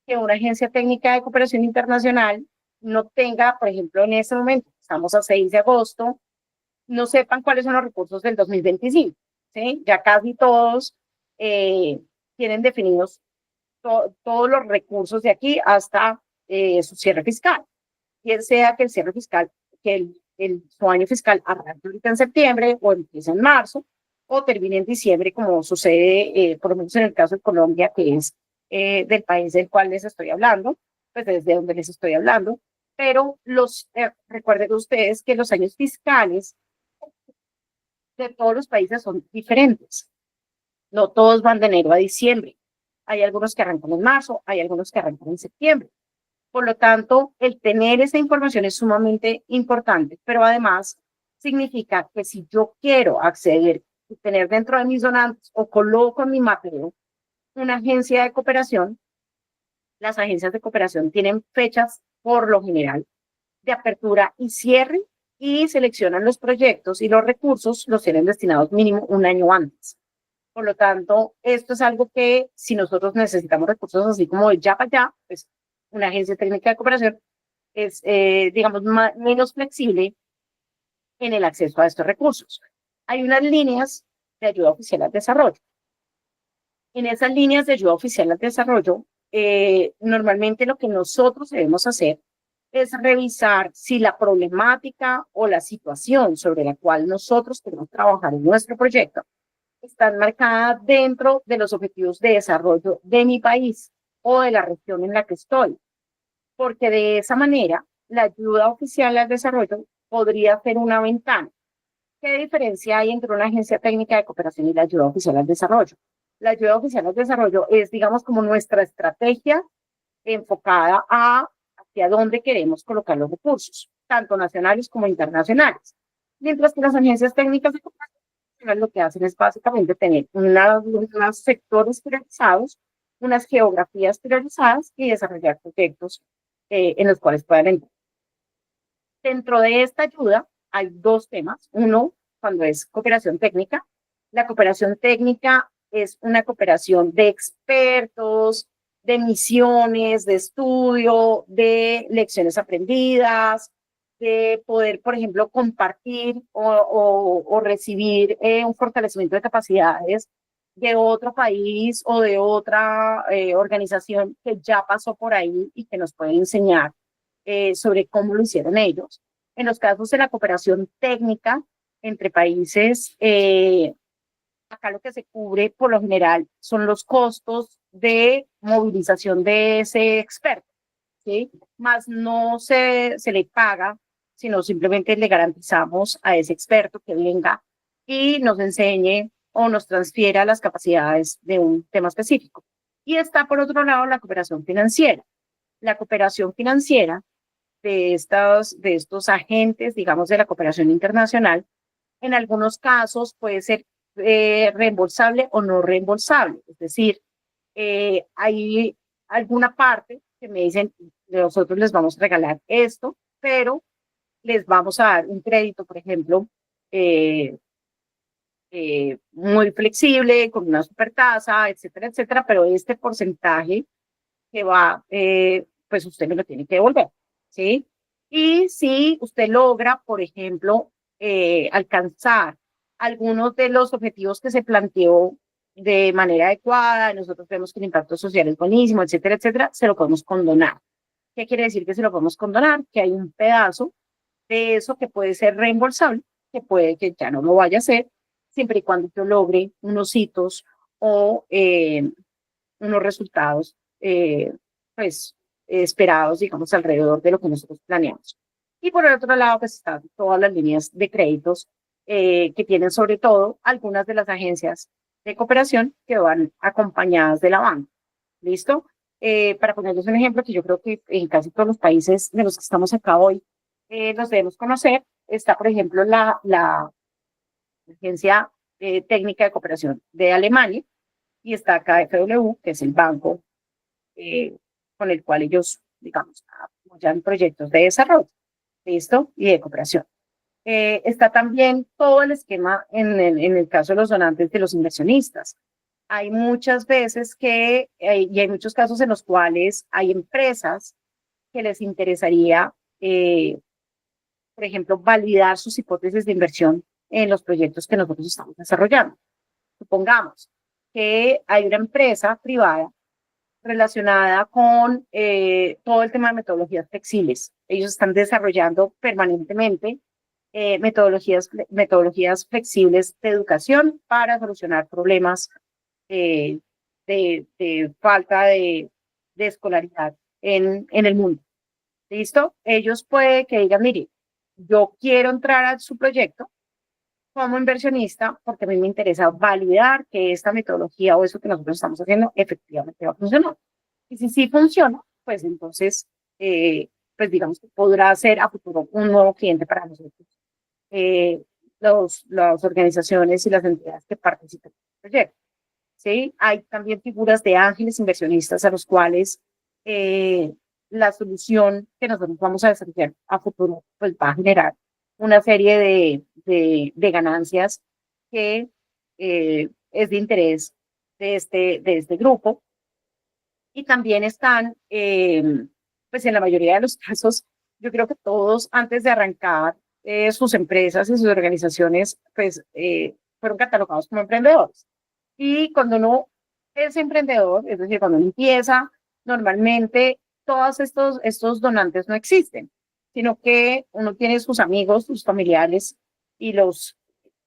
que una agencia técnica de cooperación internacional no tenga, por ejemplo, en este momento, estamos a 6 de agosto, no sepan cuáles son los recursos del 2025. ¿Sí? Ya casi todos tienen definidos todos los recursos de aquí hasta su cierre fiscal. Bien sea que el cierre fiscal, que su año fiscal arranque ahorita en septiembre o empiece en marzo o termine en diciembre, como sucede, por lo menos en el caso de Colombia, que es del país del cual les estoy hablando, pues desde donde les estoy hablando. Pero recuerden ustedes que los años fiscales de todos los países son diferentes. No todos van de enero a diciembre. Hay algunos que arrancan en marzo, hay algunos que arrancan en septiembre. Por lo tanto, el tener esa información es sumamente importante, pero además significa que si yo quiero acceder y tener dentro de mis donantes o coloco en mi mapeo una agencia de cooperación, las agencias de cooperación tienen fechas por lo general de apertura y cierre y seleccionan los proyectos y los recursos los tienen destinados mínimo un año antes. Por lo tanto, esto es algo que si nosotros necesitamos recursos así como de ya para allá, pues una agencia técnica de cooperación es, digamos, menos flexible en el acceso a estos recursos. Hay unas líneas de ayuda oficial al desarrollo. En esas líneas de ayuda oficial al desarrollo, normalmente lo que nosotros debemos hacer es revisar si la problemática o la situación sobre la cual nosotros queremos trabajar en nuestro proyecto está marcada dentro de los objetivos de desarrollo de mi país o de la región en la que estoy, porque de esa manera la ayuda oficial al desarrollo podría ser una ventana ¿Qué diferencia hay entre una agencia técnica de cooperación y la ayuda oficial al desarrollo? La ayuda oficial al desarrollo es, digamos, como nuestra estrategia enfocada a hacia dónde queremos colocar los recursos, tanto nacionales como internacionales. Mientras que las agencias técnicas de cooperación lo que hacen es básicamente tener unos sectores priorizados, unas geografías priorizadas y desarrollar proyectos en los cuales puedan entrar. Dentro de esta ayuda hay dos temas. Uno, cuando es cooperación técnica. La cooperación técnica es una cooperación de expertos, de misiones, de estudio, de lecciones aprendidas, de poder, por ejemplo, compartir o recibir un fortalecimiento de capacidades de otro país o de otra organización que ya pasó por ahí y que nos puede enseñar sobre cómo lo hicieron ellos. En los casos de la cooperación técnica entre países, acá lo que se cubre por lo general son los costos de movilización de ese experto, ¿sí? Más no se le paga, sino simplemente le garantizamos a ese experto que venga y nos enseñe o nos transfiera las capacidades de un tema específico. Y está por otro lado la cooperación financiera. La cooperación financiera de estos agentes, digamos, de la cooperación internacional, en algunos casos puede ser reembolsable o no reembolsable. Es decir, hay alguna parte que me dicen, nosotros les vamos a regalar esto, pero les vamos a dar un crédito, por ejemplo, muy flexible, con una supertasa, etcétera, etcétera, pero este porcentaje que va, pues usted me lo tiene que devolver, ¿sí? Y si usted logra, por ejemplo, alcanzar algunos de los objetivos que se planteó de manera adecuada, nosotros vemos que el impacto social es buenísimo, etcétera, etcétera, se lo podemos condonar. ¿Qué quiere decir que se lo podemos condonar? Que hay un pedazo de eso que puede ser reembolsable, que puede que ya no lo vaya a hacer, siempre y cuando yo logre unos hitos o unos resultados pues esperados, digamos, alrededor de lo que nosotros planeamos. Y por el otro lado, pues están todas las líneas de créditos que tienen sobre todo algunas de las agencias de cooperación que van acompañadas de la banca. ¿Listo? Para ponerles un ejemplo que yo creo que en casi todos los países de los que estamos acá hoy los debemos conocer, está, por ejemplo, la Agencia Técnica de Cooperación de Alemania, y está KfW, que es el banco con el cual ellos, digamos, apoyan proyectos de desarrollo, ¿listo? Y de cooperación. Está también todo el esquema en el caso de los donantes de los inversionistas. Hay muchas veces que, y hay muchos casos en los cuales hay empresas que les interesaría, por ejemplo, validar sus hipótesis de inversión en los proyectos que nosotros estamos desarrollando. Supongamos que hay una empresa privada relacionada con todo el tema de metodologías flexibles. Ellos están desarrollando permanentemente metodologías flexibles de educación para solucionar problemas de falta de escolaridad en el mundo. ¿Listo? Ellos pueden que digan, mire, yo quiero entrar a su proyecto como inversionista porque a mí me interesa validar que esta metodología o eso que nosotros estamos haciendo efectivamente va a funcionar. Y si sí funciona, pues entonces, pues digamos que podrá ser a futuro un nuevo cliente para nosotros. Las organizaciones y las entidades que participan en el proyecto. ¿Sí? Hay también figuras de ángeles inversionistas a los cuales la solución que nosotros vamos a desarrollar a futuro pues va a generar una serie de ganancias que es de interés de este grupo. Y también están, pues en la mayoría de los casos, yo creo que todos antes de arrancar sus empresas y sus organizaciones, pues fueron catalogados como emprendedores. Y cuando uno es emprendedor, es decir, cuando uno empieza, normalmente todos estos donantes no existen, sino que uno tiene sus amigos, sus familiares y los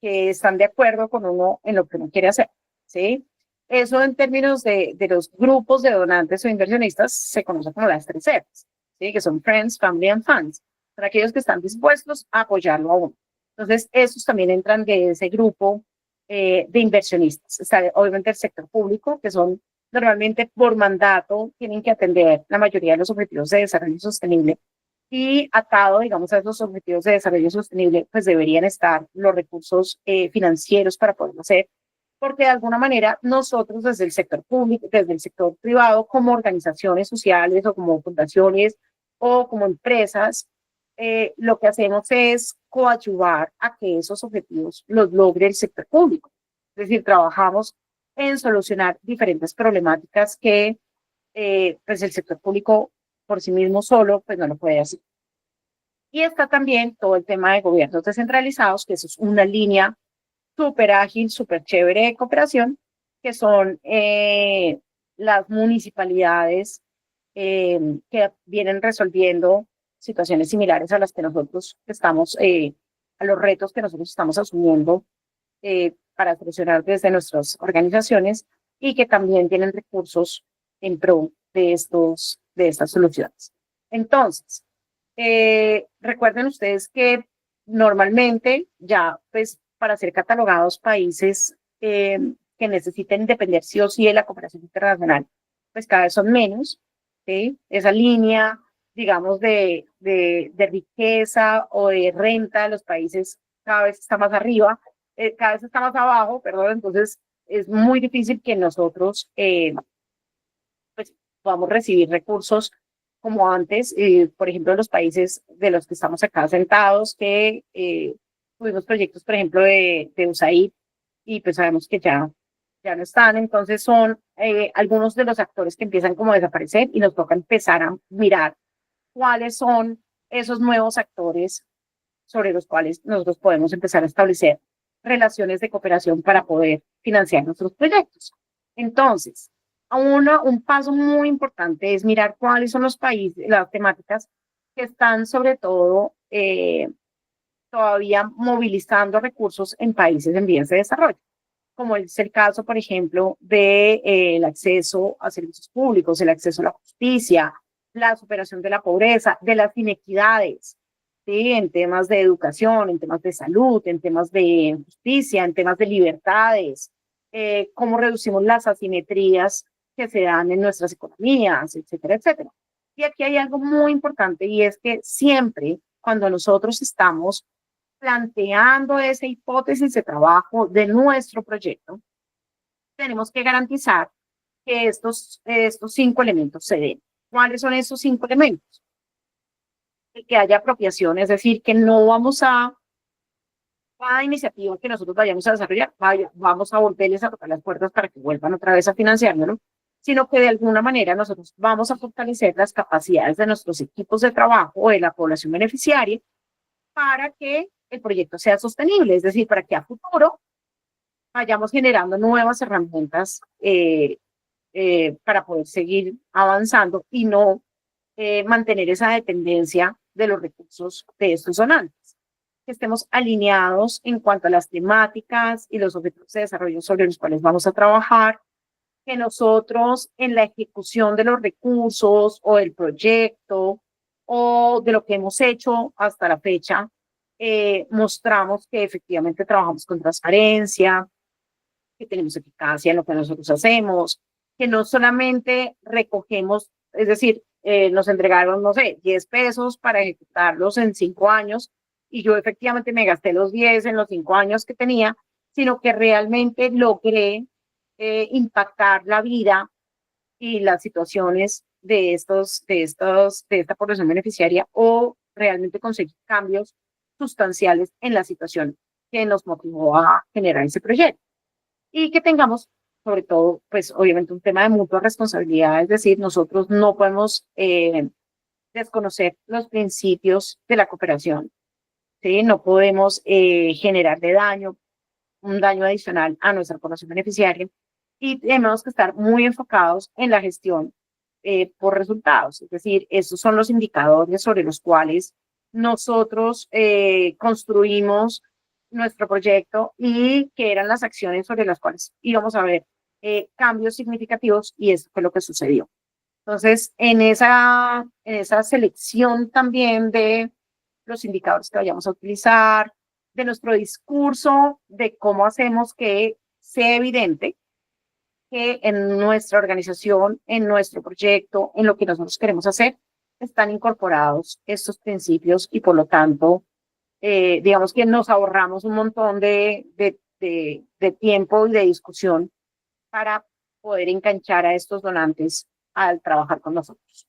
que están de acuerdo con uno en lo que uno quiere hacer, ¿sí? Eso en términos de los grupos de donantes o inversionistas se conoce como las 3 Fs, ¿sí? Que son Friends, Family and Funds, para aquellos que están dispuestos a apoyarlo a uno. Entonces, esos también entran de ese grupo de inversionistas. Está obviamente el sector público, que son normalmente por mandato, tienen que atender la mayoría de los objetivos de desarrollo sostenible. Y atado, digamos, a esos objetivos de desarrollo sostenible, pues deberían estar los recursos financieros para poderlo hacer, porque de alguna manera nosotros desde el sector público, desde el sector privado, como organizaciones sociales o como fundaciones o como empresas, lo que hacemos es coadyuvar a que esos objetivos los logre el sector público. Es decir, trabajamos en solucionar diferentes problemáticas que pues el sector público por sí mismo solo pues no lo puede hacer. Y está también todo el tema de gobiernos descentralizados, que eso es una línea súper ágil, súper chévere de cooperación, que son las municipalidades que vienen resolviendo situaciones similares a las que nosotros estamos, a los retos que nosotros estamos asumiendo para solucionar desde nuestras organizaciones y que también tienen recursos en pro de estas soluciones. Entonces, recuerden ustedes que normalmente ya, pues, para ser catalogados países que necesiten depender sí o sí de la cooperación internacional, pues cada vez son menos, ¿sí? Esa línea, digamos, de riqueza o de renta de los países cada vez está más arriba, cada vez está más abajo, perdón, entonces es muy difícil que nosotros pues, podamos recibir recursos como antes, por ejemplo, en los países de los que estamos acá sentados, que tuvimos proyectos, por ejemplo, de USAID, y pues sabemos que ya no están, entonces son algunos de los actores que empiezan como a desaparecer y nos toca empezar a mirar cuáles son esos nuevos actores sobre los cuales nosotros podemos empezar a establecer relaciones de cooperación para poder financiar nuestros proyectos. Entonces, un paso muy importante es mirar cuáles son los países, las temáticas que están sobre todo todavía movilizando recursos en países en vías de desarrollo, como es el caso, por ejemplo, del acceso a servicios públicos, el acceso a la justicia, la superación de la pobreza, de las inequidades, ¿sí? En temas de educación, en temas de salud, en temas de justicia, en temas de libertades, cómo reducimos las asimetrías que se dan en nuestras economías, etcétera, etcétera. Y aquí hay algo muy importante y es que siempre cuando nosotros estamos planteando esa hipótesis de trabajo de nuestro proyecto, tenemos que garantizar que estos 5 elementos se den. ¿Cuáles son esos 5 elementos? Que haya apropiación, es decir, que no vamos a cada iniciativa que nosotros vayamos a desarrollar, vamos a volverles a tocar las puertas para que vuelvan otra vez a financiárnoslo, sino que de alguna manera nosotros vamos a fortalecer las capacidades de nuestros equipos de trabajo o de la población beneficiaria para que el proyecto sea sostenible, es decir, para que a futuro vayamos generando nuevas herramientas para poder seguir avanzando y no mantener esa dependencia de los recursos de estos donantes. Que estemos alineados en cuanto a las temáticas y los objetivos de desarrollo sobre los cuales vamos a trabajar, que nosotros en la ejecución de los recursos o del proyecto o de lo que hemos hecho hasta la fecha, mostramos que efectivamente trabajamos con transparencia, que tenemos eficacia en lo que nosotros hacemos, que no solamente recogemos, es decir, nos entregaron, no sé, 10 pesos para ejecutarlos en 5 años y yo efectivamente me gasté los 10 en los 5 años que tenía, sino que realmente logré impactar la vida y las situaciones de esta población beneficiaria o realmente conseguir cambios sustanciales en la situación que nos motivó a generar ese proyecto. Y que tengamos, sobre todo, pues obviamente un tema de mutua responsabilidad, es decir, nosotros no podemos desconocer los principios de la cooperación, ¿sí? No podemos generarle un daño adicional a nuestra población beneficiaria y tenemos que estar muy enfocados en la gestión por resultados, es decir, esos son los indicadores sobre los cuales nosotros construimos nuestro proyecto y que eran las acciones sobre las cuales íbamos a ver cambios significativos y eso fue lo que sucedió. Entonces, en esa selección también de los indicadores que vayamos a utilizar, de nuestro discurso, de cómo hacemos que sea evidente que en nuestra organización, en nuestro proyecto, en lo que nosotros queremos hacer, están incorporados estos principios y por lo tanto, digamos que nos ahorramos un montón de tiempo y de discusión para poder enganchar a estos donantes al trabajar con nosotros.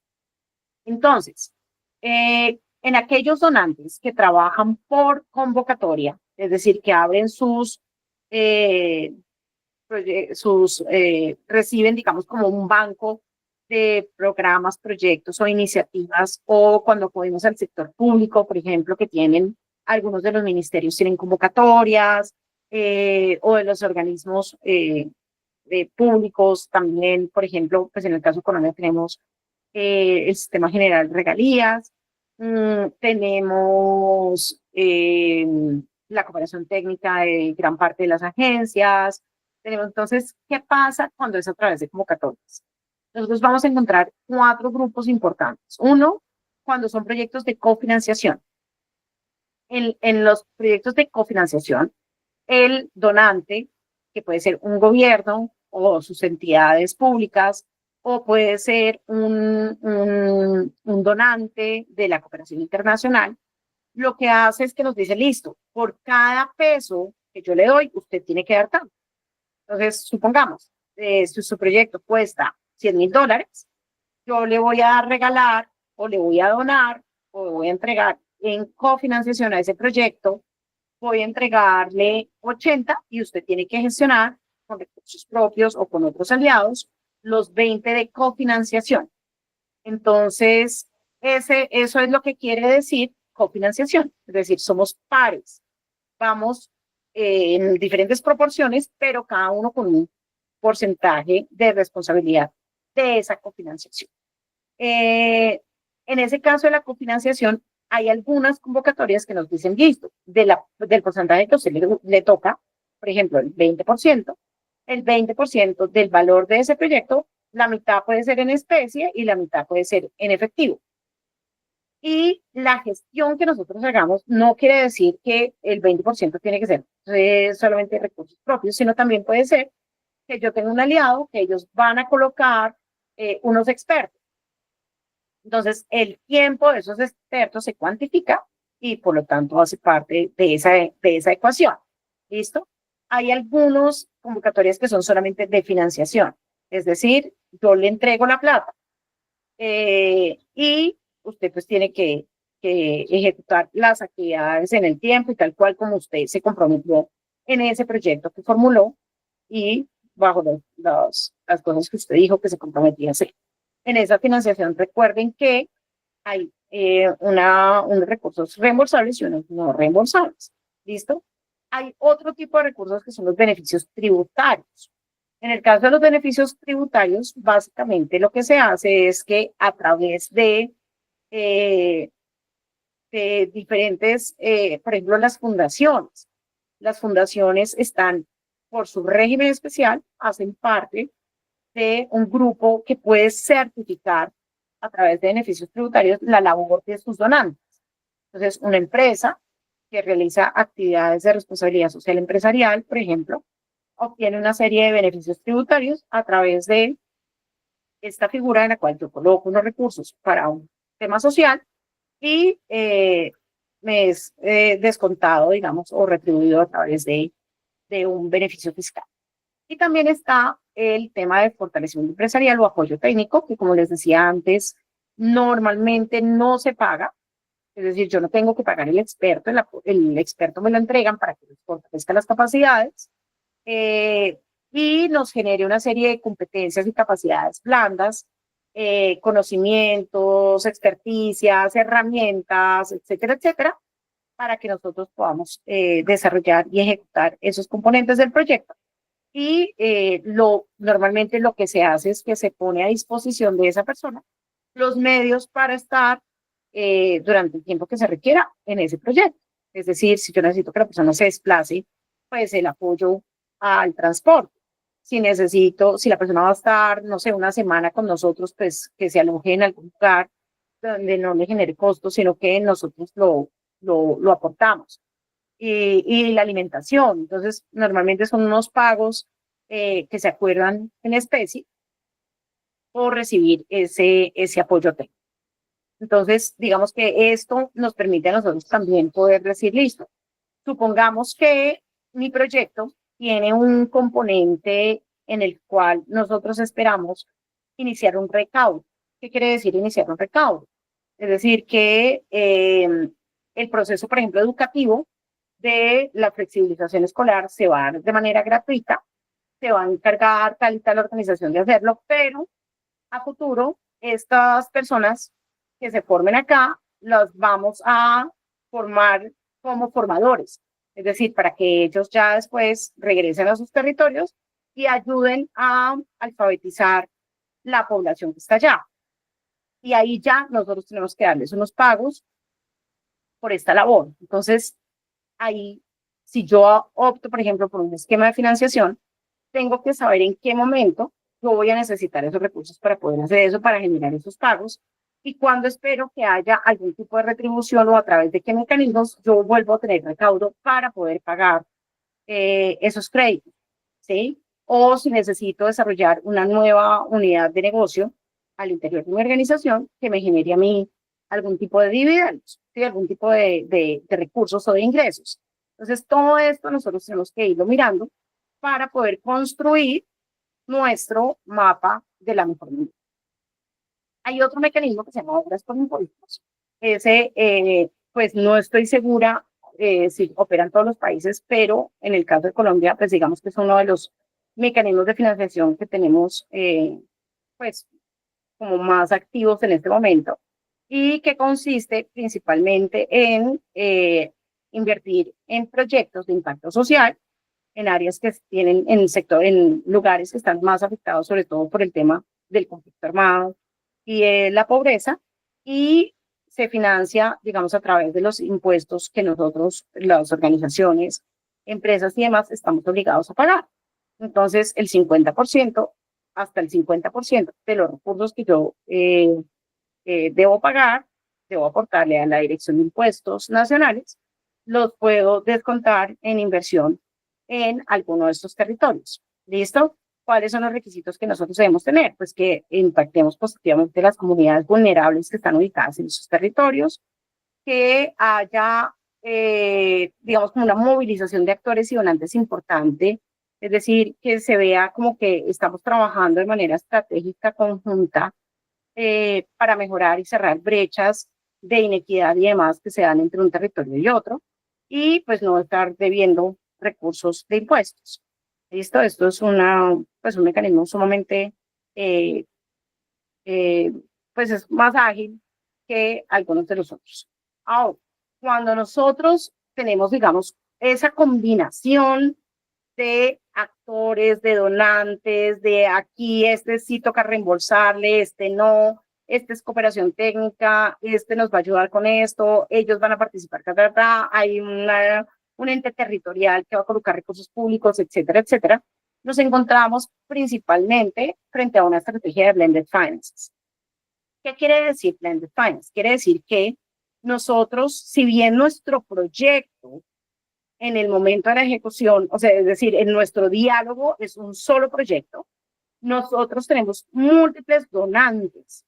Entonces, en aquellos donantes que trabajan por convocatoria, es decir, que abren reciben, digamos, como un banco de programas, proyectos o iniciativas, o cuando acudimos al sector público, por ejemplo, que tienen, algunos de los ministerios tienen convocatorias, o de los organismos públicos también, por ejemplo, pues en el caso de Colombia tenemos el Sistema General de Regalías, tenemos la cooperación técnica de gran parte de las agencias. Tenemos entonces, ¿qué pasa cuando es a través de convocatorias? Nosotros vamos a encontrar 4 grupos importantes. Uno, cuando son proyectos de cofinanciación. En los proyectos de cofinanciación, el donante, que puede ser un gobierno o sus entidades públicas, o puede ser un donante de la cooperación internacional, lo que hace es que nos dice, listo, por cada peso que yo le doy, usted tiene que dar tanto. Entonces, supongamos, si su proyecto cuesta $100,000, yo le voy a regalar o le voy a donar o voy a entregar en cofinanciación a ese proyecto, voy a entregarle 80 y usted tiene que gestionar con recursos propios o con otros aliados los 20 de cofinanciación. Entonces, eso es lo que quiere decir cofinanciación, es decir, somos pares, vamos en diferentes proporciones, pero cada uno con un porcentaje de responsabilidad de esa cofinanciación. En ese caso de la cofinanciación, hay algunas convocatorias que nos dicen, listo, del porcentaje que a usted le toca, por ejemplo, el 20% del valor de ese proyecto, la mitad puede ser en especie y la mitad puede ser en efectivo. Y la gestión que nosotros hagamos no quiere decir que el 20% tiene que ser solamente recursos propios, sino también puede ser que yo tenga un aliado, que ellos van a colocar unos expertos. Entonces, el tiempo de esos expertos se cuantifica y por lo tanto hace parte de esa ecuación. ¿Listo? Hay algunas convocatorias que son solamente de financiación, es decir, yo le entrego la plata y usted pues tiene que ejecutar las actividades en el tiempo y tal cual como usted se comprometió en ese proyecto que formuló y bajo las cosas que usted dijo que se comprometía a hacer. En esa financiación recuerden que hay unos recursos reembolsables y unos no reembolsables. ¿Listo? Hay otro tipo de recursos que son los beneficios tributarios. En el caso de los beneficios tributarios, básicamente lo que se hace es que a través de diferentes, por ejemplo, las fundaciones están, por su régimen especial, hacen parte de un grupo que puede certificar a través de beneficios tributarios la labor de sus donantes. Entonces, una empresa que realiza actividades de responsabilidad social empresarial, por ejemplo, obtiene una serie de beneficios tributarios a través de esta figura en la cual yo coloco unos recursos para un tema social y me es descontado, digamos, o retribuido a través de un beneficio fiscal. Y también está el tema de fortalecimiento empresarial o apoyo técnico, que como les decía antes, normalmente no se paga. Es decir, yo no tengo que pagar el experto, el experto me lo entregan para que les fortalezca las capacidades y nos genere una serie de competencias y capacidades blandas, conocimientos, experticias, herramientas, etcétera, etcétera, para que nosotros podamos desarrollar y ejecutar esos componentes del proyecto. Y normalmente lo que se hace es que se pone a disposición de esa persona los medios para estar durante el tiempo que se requiera en ese proyecto. Es decir, si yo necesito que la persona se desplace, pues el apoyo al transporte. Si la persona va a estar, no sé, una semana con nosotros, pues que se aloje en algún lugar donde no le genere costos, sino que nosotros lo aportamos. y la alimentación. Entonces, normalmente son unos pagos que se acuerdan en especie o recibir ese apoyo técnico. Entonces, digamos que esto nos permite a nosotros también poder decir, listo, supongamos que mi proyecto tiene un componente en el cual nosotros esperamos iniciar un recaudo. ¿Qué quiere decir iniciar un recaudo? Es decir, que el proceso, por ejemplo, educativo de la flexibilización escolar se va a dar de manera gratuita, se va a encargar tal y tal organización de hacerlo, pero a futuro estas personas que se formen acá las vamos a formar como formadores, es decir, para que ellos ya después regresen a sus territorios y ayuden a alfabetizar la población que está allá. Y ahí ya nosotros tenemos que darles unos pagos por esta labor. Entonces, ahí, si yo opto, por ejemplo, por un esquema de financiación, tengo que saber en qué momento yo voy a necesitar esos recursos para poder hacer eso, para generar esos pagos, y cuando espero que haya algún tipo de retribución o a través de qué mecanismos yo vuelvo a tener recaudo para poder pagar esos créditos, ¿sí? O si necesito desarrollar una nueva unidad de negocio al interior de mi organización que me genere a mí algún tipo de dividendos, ¿sí? Algún tipo de recursos o de ingresos. Entonces, todo esto nosotros tenemos que irlo mirando para poder construir nuestro mapa de la mejor manera. Hay otro mecanismo que se llama obras por impuestos. Ese, pues no estoy segura si operan todos los países, pero en el caso de Colombia, pues digamos que es uno de los mecanismos de financiación que tenemos, pues, como más activos en este momento, y que consiste principalmente en invertir en proyectos de impacto social en áreas que tienen en el sector, en lugares que están más afectados, sobre todo por el tema del conflicto armado y la pobreza, y se financia, digamos, a través de los impuestos que nosotros, las organizaciones, empresas y demás, estamos obligados a pagar. Entonces, el 50%, hasta el 50% de los recursos que yo debo pagar, debo aportarle a la Dirección de Impuestos Nacionales, los puedo descontar en inversión en alguno de estos territorios. ¿Listo? ¿Cuáles son los requisitos que nosotros debemos tener? Pues que impactemos positivamente las comunidades vulnerables que están ubicadas en esos territorios, que haya, digamos, como una movilización de actores y donantes importante, es decir, que se vea como que estamos trabajando de manera estratégica conjunta para mejorar y cerrar brechas de inequidad y demás que se dan entre un territorio y otro, y pues no estar debiendo recursos de impuestos. ¿Listo? Esto es pues un mecanismo sumamente, eh, eh, pues es más ágil que algunos de los otros. Ahora, cuando nosotros tenemos, digamos, esa combinación de actores, de donantes, de aquí este sí toca reembolsarle, este no, este es cooperación técnica, este nos va a ayudar con esto, ellos van a participar, hay un ente territorial que va a colocar recursos públicos, etcétera, etcétera. Nos encontramos principalmente frente a una estrategia de blended finances. ¿Qué quiere decir blended finance? Quiere decir que nosotros, si bien nuestro proyecto en el momento de la ejecución, o sea, es decir, en nuestro diálogo es un solo proyecto, nosotros tenemos múltiples donantes,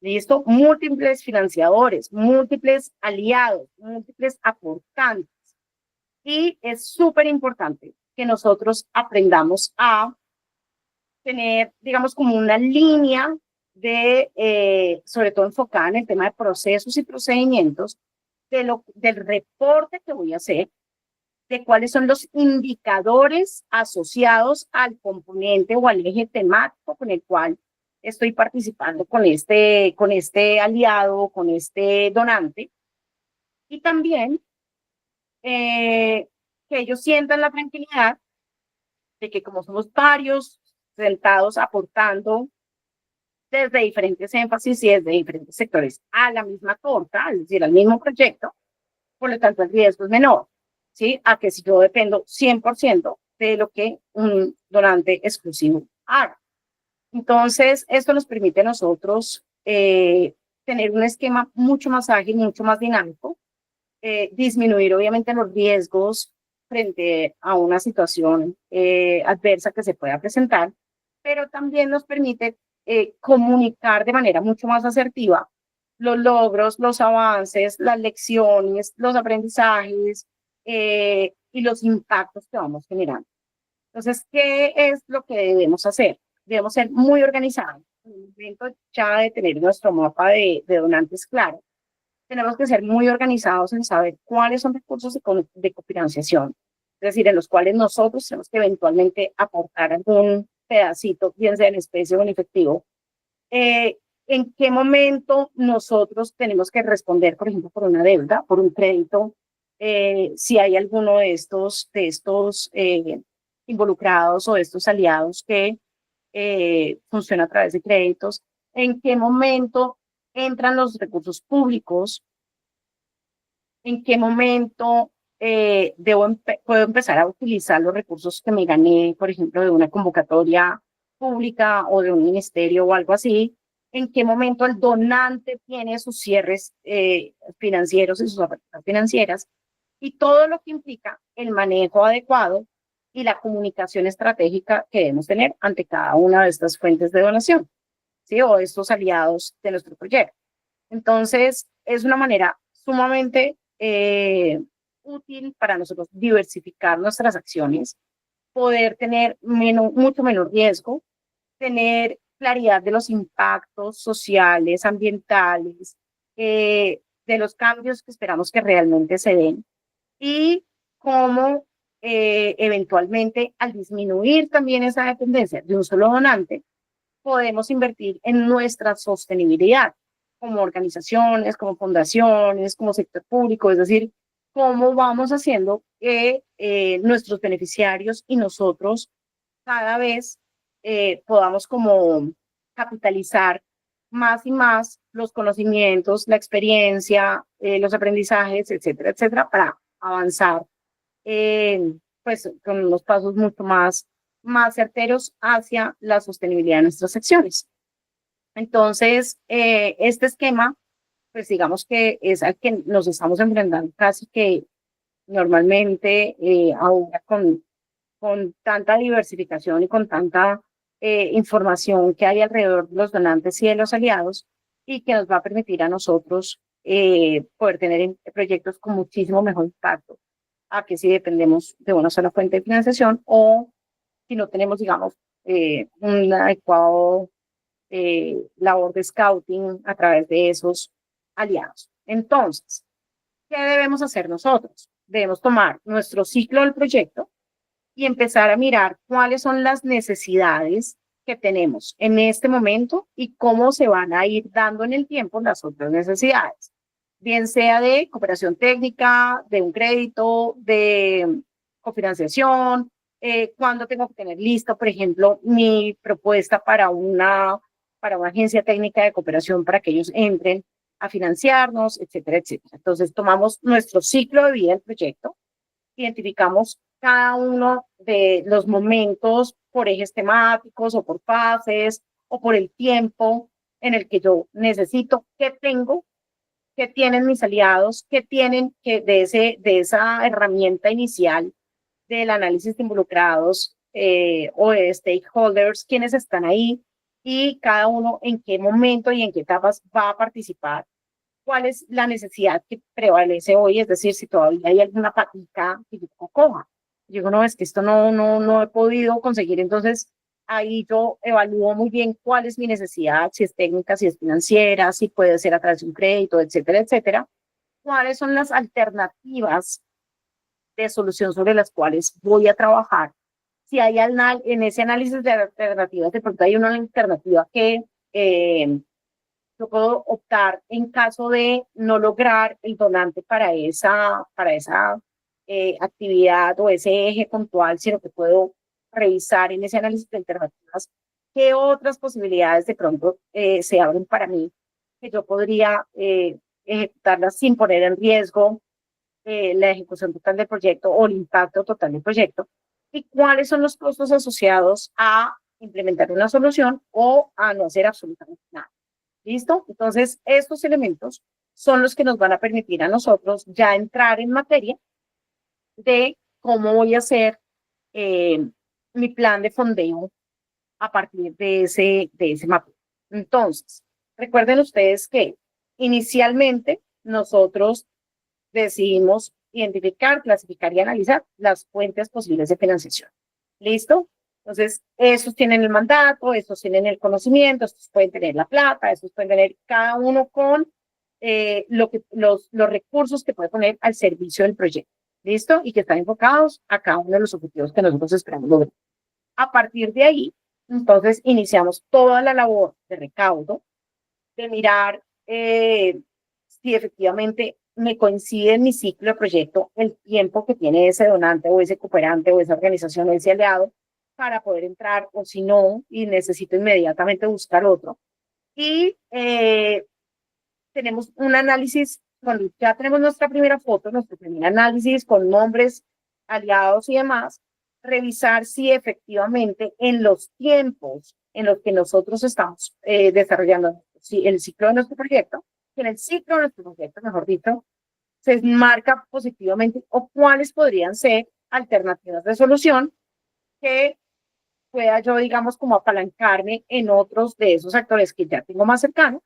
¿listo? Múltiples financiadores, múltiples aliados, múltiples aportantes. Y es súper importante que nosotros aprendamos a tener, digamos, como una línea sobre todo enfocada en el tema de procesos y procedimientos, del reporte que voy a hacer, de cuáles son los indicadores asociados al componente o al eje temático con el cual estoy participando con este aliado, con este donante, y también que ellos sientan la tranquilidad de que como somos varios sentados aportando desde diferentes énfasis y desde diferentes sectores a la misma torta, es decir, al mismo proyecto, por lo tanto el riesgo es menor, ¿sí? A que si yo dependo 100% de lo que un donante exclusivo haga. Entonces, esto nos permite a nosotros tener un esquema mucho más ágil, mucho más dinámico, disminuir obviamente los riesgos frente a una situación adversa que se pueda presentar, pero también nos permite comunicar de manera mucho más asertiva los logros, los avances, las lecciones, los aprendizajes y los impactos que vamos generando. Entonces, ¿qué es lo que debemos hacer? Debemos ser muy organizados. En el momento ya de tener nuestro mapa de donantes claro, tenemos que ser muy organizados en saber cuáles son recursos de cofinanciación, es decir, en los cuales nosotros tenemos que eventualmente aportar algún pedacito, bien sea en especie o en efectivo. ¿En qué momento nosotros tenemos que responder, por ejemplo, por una deuda, por un crédito? Si hay alguno de estos involucrados o de estos aliados que funciona a través de créditos. ¿En qué momento entran los recursos públicos? ¿En qué momento puedo empezar a utilizar los recursos que me gané, por ejemplo, de una convocatoria pública o de un ministerio o algo así? ¿En qué momento el donante tiene sus cierres financieros y sus aperturas financieras? Y todo lo que implica el manejo adecuado y la comunicación estratégica que debemos tener ante cada una de estas fuentes de donación, ¿sí? O estos aliados de nuestro proyecto. Entonces, es una manera sumamente útil para nosotros diversificar nuestras acciones, poder tener mucho menor riesgo, tener claridad de los impactos sociales, ambientales, de los cambios que esperamos que realmente se den y cómo eventualmente al disminuir también esa dependencia de un solo donante, podemos invertir en nuestra sostenibilidad como organizaciones, como fundaciones, como sector público, es decir, cómo vamos haciendo que nuestros beneficiarios y nosotros cada vez podamos como capitalizar más y más los conocimientos, la experiencia, los aprendizajes, etcétera, etcétera, para avanzar pues con unos pasos mucho más certeros hacia la sostenibilidad de nuestras acciones. Entonces, este esquema, pues digamos que es al que nos estamos enfrentando casi que normalmente ahora con tanta diversificación y con tanta información que hay alrededor de los donantes y de los aliados y que nos va a permitir a nosotros poder tener proyectos con muchísimo mejor impacto a que si dependemos de una sola fuente de financiación o si no tenemos, digamos, un adecuado labor de scouting a través de esos aliados. Entonces, ¿qué debemos hacer nosotros? Debemos tomar nuestro ciclo del proyecto y empezar a mirar cuáles son las necesidades que tenemos en este momento y cómo se van a ir dando en el tiempo las otras necesidades, bien sea de cooperación técnica, de un crédito, de cofinanciación, cuándo tengo que tener lista, por ejemplo, mi propuesta para una agencia técnica de cooperación para que ellos entren a financiarnos, etcétera, etcétera. Entonces, tomamos nuestro ciclo de vida del proyecto, identificamos cada uno de los momentos por ejes temáticos o por fases o por el tiempo en el que yo necesito, qué tengo, qué tienen mis aliados, qué tienen que de esa herramienta inicial del análisis de involucrados o de stakeholders, quiénes están ahí y cada uno en qué momento y en qué etapas va a participar, cuál es la necesidad que prevalece hoy, es decir, si todavía hay alguna patica que yo coja. Yo digo, no, es que esto no he podido conseguir, entonces ahí yo evalúo muy bien cuál es mi necesidad, si es técnica, si es financiera, si puede ser a través de un crédito, etcétera, etcétera. ¿Cuáles son las alternativas de solución sobre las cuales voy a trabajar? Si hay en ese análisis de alternativas, de pronto hay una alternativa que yo puedo optar en caso de no lograr el donante para esa actividad o ese eje puntual, sino que puedo revisar en ese análisis de alternativas qué otras posibilidades de pronto se abren para mí, que yo podría ejecutarlas sin poner en riesgo la ejecución total del proyecto o el impacto total del proyecto, y cuáles son los costos asociados a implementar una solución o a no hacer absolutamente nada. ¿Listo? Entonces, estos elementos son los que nos van a permitir a nosotros ya entrar en materia de cómo voy a hacer mi plan de fondeo a partir de ese mapa. Entonces, recuerden ustedes que inicialmente nosotros decidimos identificar, clasificar y analizar las fuentes posibles de financiación. ¿Listo? Entonces, esos tienen el mandato, esos tienen el conocimiento, estos pueden tener la plata, estos pueden tener cada uno con los recursos que puede poner al servicio del proyecto. ¿Listo? Y que están enfocados a cada uno de los objetivos que nosotros esperamos lograr. A partir de ahí, entonces, iniciamos toda la labor de recaudo, de mirar si efectivamente me coincide en mi ciclo de proyecto el tiempo que tiene ese donante o ese cooperante o esa organización o ese aliado para poder entrar, o si no, y necesito inmediatamente buscar otro. Y tenemos un análisis, cuando ya tenemos nuestra primera foto, nuestro primer análisis con nombres, aliados y demás, revisar si efectivamente en los tiempos en los que nosotros estamos desarrollando el ciclo de nuestro proyecto, en el ciclo de nuestro proyecto, mejor dicho, se marca positivamente o cuáles podrían ser alternativas de solución que pueda yo, digamos, como apalancarme en otros de esos actores que ya tengo más cercanos,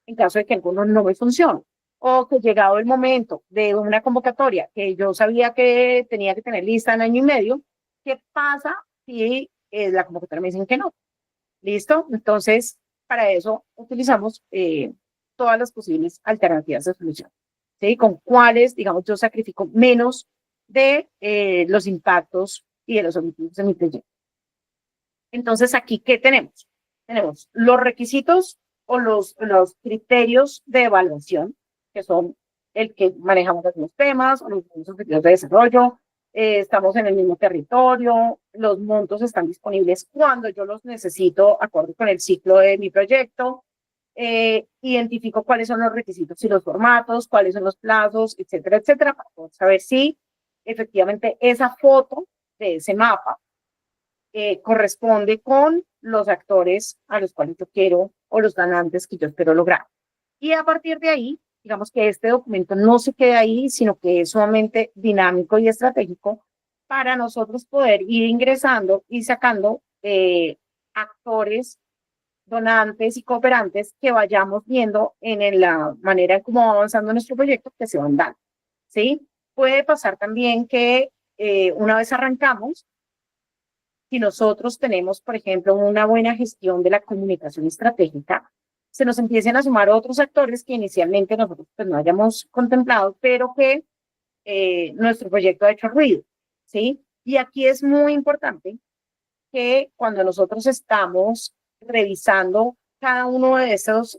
en caso de que alguno no me funcione. O que llegado el momento de una convocatoria que yo sabía que tenía que tener lista en año y medio, ¿qué pasa si la convocatoria me dicen que no? ¿Listo? Entonces, para eso utilizamos todas las posibles alternativas de solución. ¿Sí? Con cuáles, digamos, yo sacrifico menos de los impactos y de los objetivos de mi proyecto. Entonces, aquí, ¿qué tenemos? Tenemos los requisitos o los criterios de evaluación, que son el que manejamos los mismos temas, o los mismos objetivos de desarrollo, estamos en el mismo territorio, los montos están disponibles cuando yo los necesito, acorde con el ciclo de mi proyecto, identifico cuáles son los requisitos y los formatos, cuáles son los plazos, etcétera, etcétera, para poder saber si efectivamente esa foto de ese mapa corresponde con los actores a los cuales yo quiero o los ganantes que yo espero lograr. Y a partir de ahí, digamos que este documento no se queda ahí, sino que es sumamente dinámico y estratégico para nosotros poder ir ingresando y sacando actores, donantes y cooperantes que vayamos viendo en la manera en cómo va avanzando nuestro proyecto que se van dando, ¿sí? Puede pasar también que una vez arrancamos, si nosotros tenemos, por ejemplo, una buena gestión de la comunicación estratégica, se nos empiecen a sumar otros actores que inicialmente nosotros pues, no hayamos contemplado, pero que nuestro proyecto ha hecho ruido, ¿sí? Y aquí es muy importante que cuando nosotros estamos revisando cada uno de esos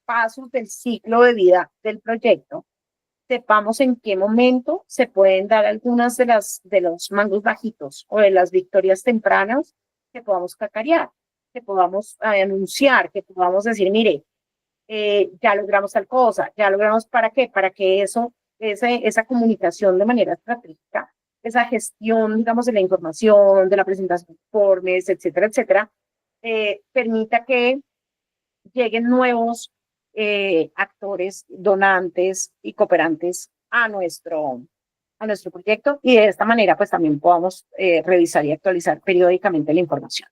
pasos del ciclo de vida del proyecto, sepamos en qué momento se pueden dar algunas de los mangos bajitos o de las victorias tempranas que podamos cacarear, que podamos anunciar, que podamos decir, mire, ya logramos tal cosa, ya logramos ¿para qué? Para que esa comunicación de manera estratégica, esa gestión, digamos, de la información, de la presentación de informes, etcétera, etcétera, permita que lleguen nuevos actores, donantes y cooperantes a nuestro proyecto y de esta manera pues también podamos revisar y actualizar periódicamente la información.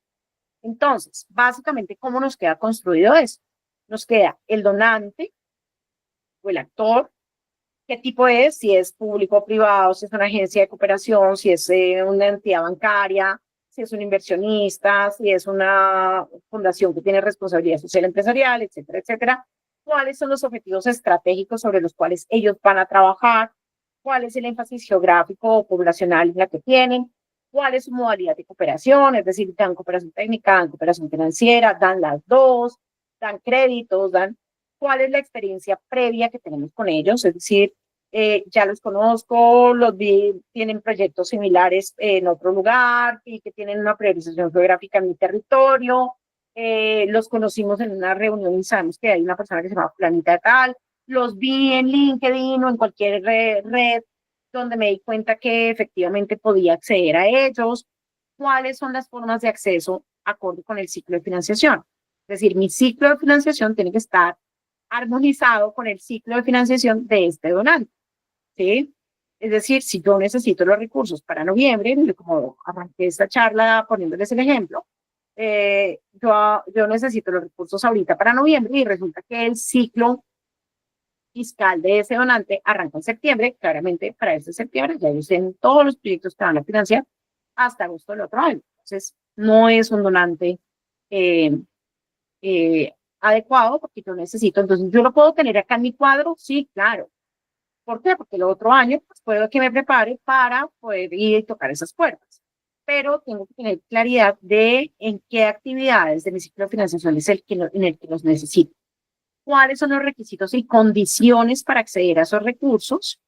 Entonces, básicamente, ¿cómo nos queda construido esto? Nos queda el donante o el actor, qué tipo es, si es público o privado, si es una agencia de cooperación, si es una entidad bancaria, si es un inversionista, si es una fundación que tiene responsabilidad social empresarial, etcétera, etcétera. ¿Cuáles son los objetivos estratégicos sobre los cuales ellos van a trabajar? ¿Cuál es el énfasis geográfico o poblacional en la que tienen? ¿Cuál es su modalidad de cooperación? Es decir, dan cooperación técnica, dan cooperación financiera, dan las dos, dan créditos, dan... ¿Cuál es la experiencia previa que tenemos con ellos? Es decir, ya los conozco, los vi, tienen proyectos similares en otro lugar y que tienen una priorización geográfica en mi territorio. Los conocimos en una reunión y sabemos que hay una persona que se llama Planita tal. Los vi en LinkedIn o en cualquier red donde me di cuenta que efectivamente podía acceder a ellos. ¿Cuáles son las formas de acceso acorde con el ciclo de financiación? Es decir, mi ciclo de financiación tiene que estar armonizado con el ciclo de financiación de este donante, ¿sí? Es decir, si yo necesito los recursos para noviembre, como arranqué esta charla poniéndoles el ejemplo, yo necesito los recursos ahorita para noviembre y resulta que el ciclo fiscal de ese donante arranca en septiembre. Claramente, para este septiembre ya ellos tienen todos los proyectos que van a financiar hasta agosto del otro año. Entonces, no es un donante eh, adecuado porque yo necesito. Entonces, ¿yo lo puedo tener acá en mi cuadro? Sí, claro. ¿Por qué? Porque el otro año pues, puedo que me prepare para poder ir y tocar esas puertas. Pero tengo que tener claridad de en qué actividades de mi ciclo de financiación es en el que los necesito. Cuáles son los requisitos y condiciones para acceder a esos recursos,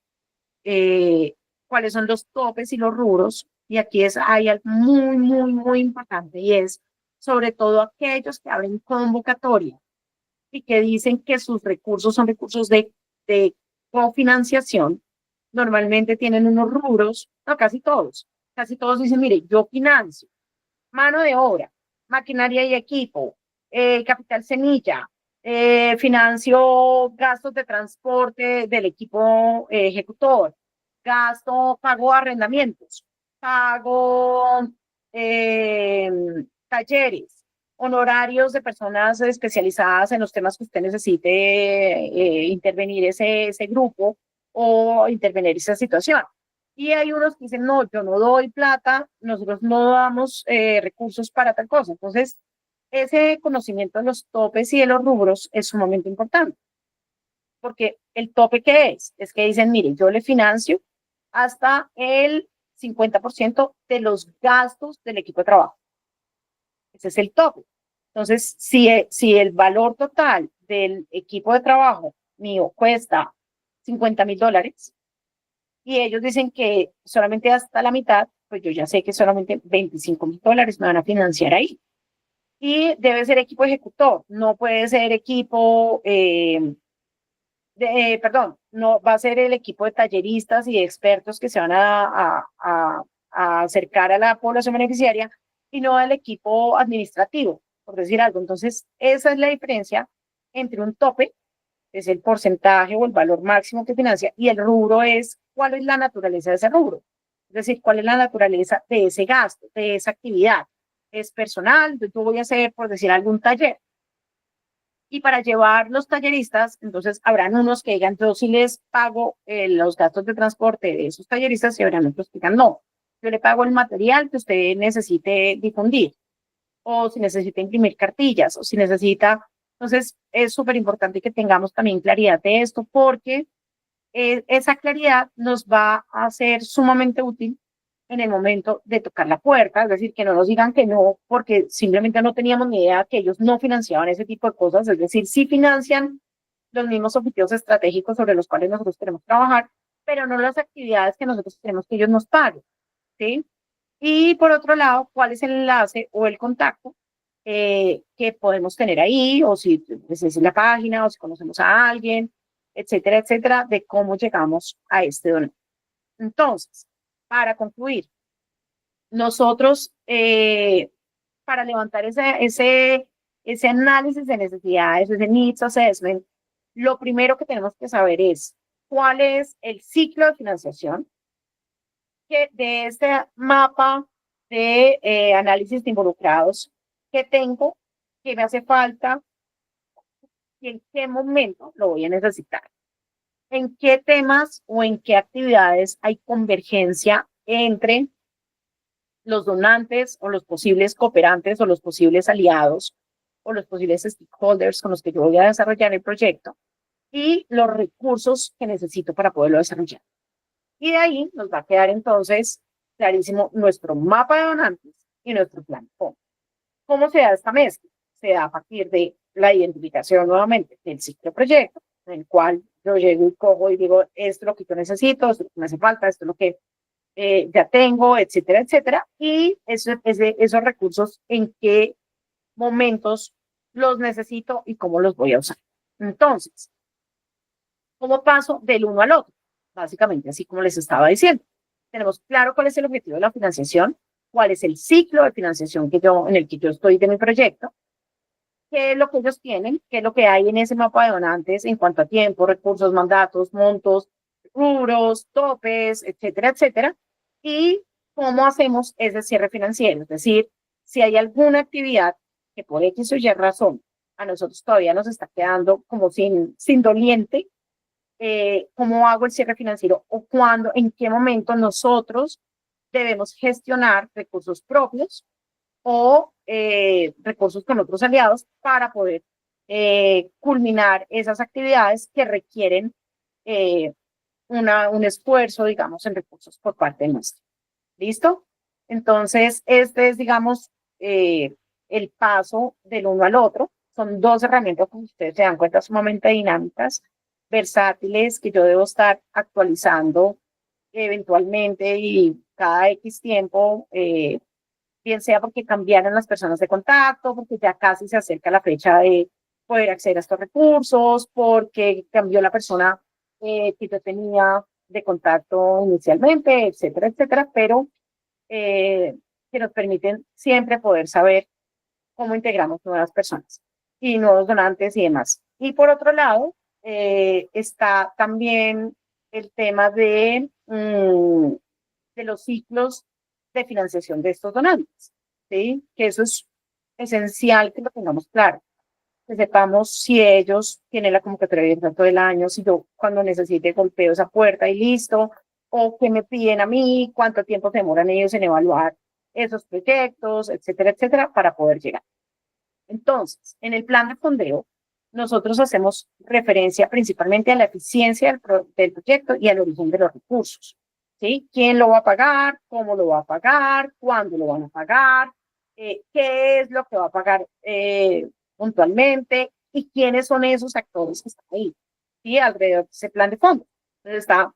cuáles son los topes y los rubros. Y aquí hay algo muy, muy, muy importante y es sobre todo aquellos que abren convocatoria y que dicen que sus recursos son recursos de cofinanciación, normalmente tienen unos rubros, no, casi todos dicen, mire, yo financio mano de obra, maquinaria y equipo, capital semilla, financio gastos de transporte del equipo ejecutor, pago arrendamientos, pago eh, talleres, honorarios de personas especializadas en los temas que usted necesite intervenir ese grupo o intervenir esa situación. Y hay unos que dicen, no, yo no doy plata, nosotros no damos recursos para tal cosa. Entonces, ese conocimiento de los topes y de los rubros es sumamente importante. Porque el tope, ¿qué es? Es que dicen, mire, yo le financio hasta el 50% de los gastos del equipo de trabajo. Ese es el tope. Entonces, si el valor total del equipo de trabajo mío cuesta $50,000 y ellos dicen que solamente hasta la mitad, pues yo ya sé que solamente $25,000 me van a financiar ahí. Y debe ser equipo ejecutor, no puede ser equipo, perdón, no va a ser el equipo de talleristas y de expertos que se van a acercar a la población beneficiaria y no al equipo administrativo, por decir algo. Entonces, esa es la diferencia entre un tope, que es el porcentaje o el valor máximo que financia, y el rubro es cuál es la naturaleza de ese rubro. Es decir, cuál es la naturaleza de ese gasto, de esa actividad. Es personal, yo voy a hacer, por decir, algún taller. Y para llevar los talleristas, entonces habrán unos que digan, yo sí les pago los gastos de transporte de esos talleristas y habrán otros que digan, no, yo le pago el material que usted necesite difundir, o si necesita imprimir cartillas, o si necesita. Entonces, es súper importante que tengamos también claridad de esto, porque esa claridad nos va a ser sumamente útil en el momento de tocar la puerta, es decir, que no nos digan que no, porque simplemente no teníamos ni idea que ellos no financiaban ese tipo de cosas, es decir, sí financian los mismos objetivos estratégicos sobre los cuales nosotros queremos trabajar, pero no las actividades que nosotros queremos que ellos nos paguen, ¿sí? Y por otro lado, ¿cuál es el enlace o el contacto que podemos tener ahí? O si pues, es la página, o si conocemos a alguien, etcétera, etcétera, de cómo llegamos a este donante. Entonces, para concluir, nosotros, para levantar ese análisis de necesidades, ese needs assessment, lo primero que tenemos que saber es cuál es el ciclo de financiación que de este mapa de análisis de involucrados que tengo, que me hace falta y en qué momento lo voy a necesitar. En qué temas o en qué actividades hay convergencia entre los donantes o los posibles cooperantes o los posibles aliados o los posibles stakeholders con los que yo voy a desarrollar el proyecto y los recursos que necesito para poderlo desarrollar. Y de ahí nos va a quedar entonces clarísimo nuestro mapa de donantes y nuestro plan. ¿Cómo se da esta mezcla? Se da a partir de la identificación nuevamente del ciclo proyecto, en el cual yo llego y cojo y digo, esto es lo que yo necesito, esto es lo que me hace falta, esto es lo que ya tengo, etcétera, etcétera. Y esos recursos, en qué momentos los necesito y cómo los voy a usar. Entonces, ¿cómo paso del uno al otro? Básicamente, así como les estaba diciendo. Tenemos claro cuál es el objetivo de la financiación, cuál es el ciclo de financiación en el que yo estoy de mi proyecto, qué es lo que ellos tienen, qué es lo que hay en ese mapa de donantes en cuanto a tiempo, recursos, mandatos, montos, rubros, topes, etcétera, etcétera, y cómo hacemos ese cierre financiero. Es decir, si hay alguna actividad que por X o Y razón a nosotros todavía nos está quedando como sin doliente, cómo hago el cierre financiero o cuándo, en qué momento nosotros debemos gestionar recursos propios o recursos con otros aliados para poder culminar esas actividades que requieren un esfuerzo, digamos, en recursos por parte nuestra. ¿Listo? Entonces, este es, digamos, el paso del uno al otro. Son dos herramientas, como ustedes se dan cuenta, sumamente dinámicas, versátiles, que yo debo estar actualizando eventualmente y cada X tiempo, bien sea porque cambiaron las personas de contacto, porque ya casi se acerca la fecha de poder acceder a estos recursos, porque cambió la persona que yo tenía de contacto inicialmente, etcétera, etcétera, pero que nos permiten siempre poder saber cómo integramos nuevas personas y nuevos donantes y demás. Y por otro lado, está también el tema de los ciclos de financiación de estos donantes, ¿sí? Que eso es esencial que lo tengamos claro, que sepamos si ellos tienen la convocatoria abierta todo el año, si yo cuando necesite golpeo esa puerta y listo, o qué me piden a mí, cuánto tiempo demoran ellos en evaluar esos proyectos, etcétera, etcétera, para poder llegar. Entonces, en el plan de fondeo, nosotros hacemos referencia principalmente a la eficiencia del proyecto y al origen de los recursos. ¿Sí? ¿Quién lo va a pagar? ¿Cómo lo va a pagar? ¿Cuándo lo van a pagar? ¿Qué es lo que va a pagar puntualmente? ¿Y quiénes son esos actores que están ahí? ¿Sí? Alrededor de ese plan de fondo. Entonces está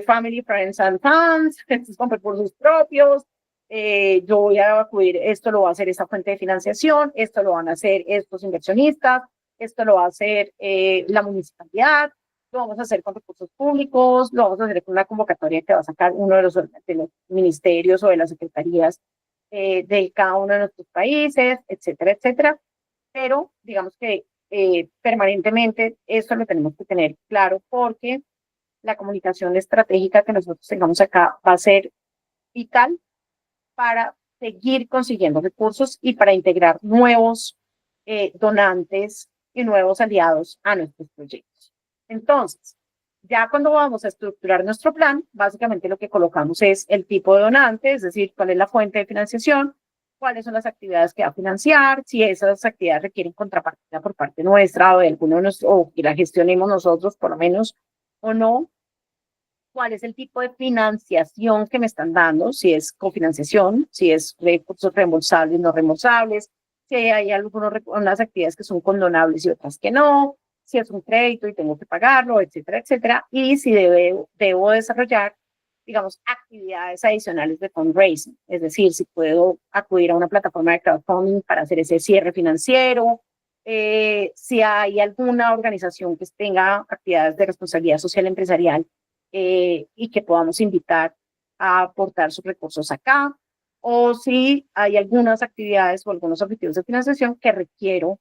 Family, Friends and Fans, con recursos propios. Yo voy a acudir, esto lo va a hacer esta fuente de financiación, esto lo van a hacer estos inversionistas, esto lo va a hacer la municipalidad, lo vamos a hacer con recursos públicos, lo vamos a hacer con una convocatoria que va a sacar uno de los ministerios o de las secretarías de cada uno de nuestros países, etcétera, etcétera. Pero digamos que permanentemente esto lo tenemos que tener claro porque la comunicación estratégica que nosotros tengamos acá va a ser vital para seguir consiguiendo recursos y para integrar nuevos donantes y nuevos aliados a nuestros proyectos. Entonces, ya cuando vamos a estructurar nuestro plan, básicamente lo que colocamos es el tipo de donante, es decir, cuál es la fuente de financiación, cuáles son las actividades que va a financiar, si esas actividades requieren contrapartida por parte nuestra o de alguno de nuestros, o que la gestionemos nosotros por lo menos o no, cuál es el tipo de financiación que me están dando, si es cofinanciación, si es recursos reembolsables, no reembolsables, si hay algunas actividades que son condonables y otras que no, si es un crédito y tengo que pagarlo, etcétera, etcétera, y si debo desarrollar, digamos, actividades adicionales de fundraising, es decir, si puedo acudir a una plataforma de crowdfunding para hacer ese cierre financiero, si hay alguna organización que tenga actividades de responsabilidad social empresarial y que podamos invitar a aportar sus recursos acá, o si hay algunas actividades o algunos objetivos de financiación que requiero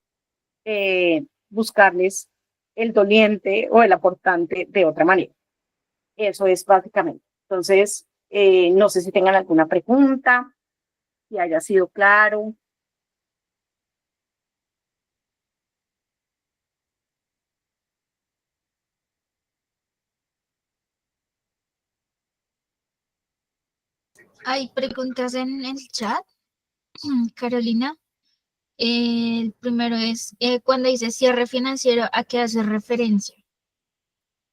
buscarles el doliente o el aportante de otra manera. Eso es básicamente. Entonces, no sé si tengan alguna pregunta, si haya sido claro. Hay preguntas en el chat, Carolina. El primero es, cuando dice cierre financiero, ¿a qué hace referencia?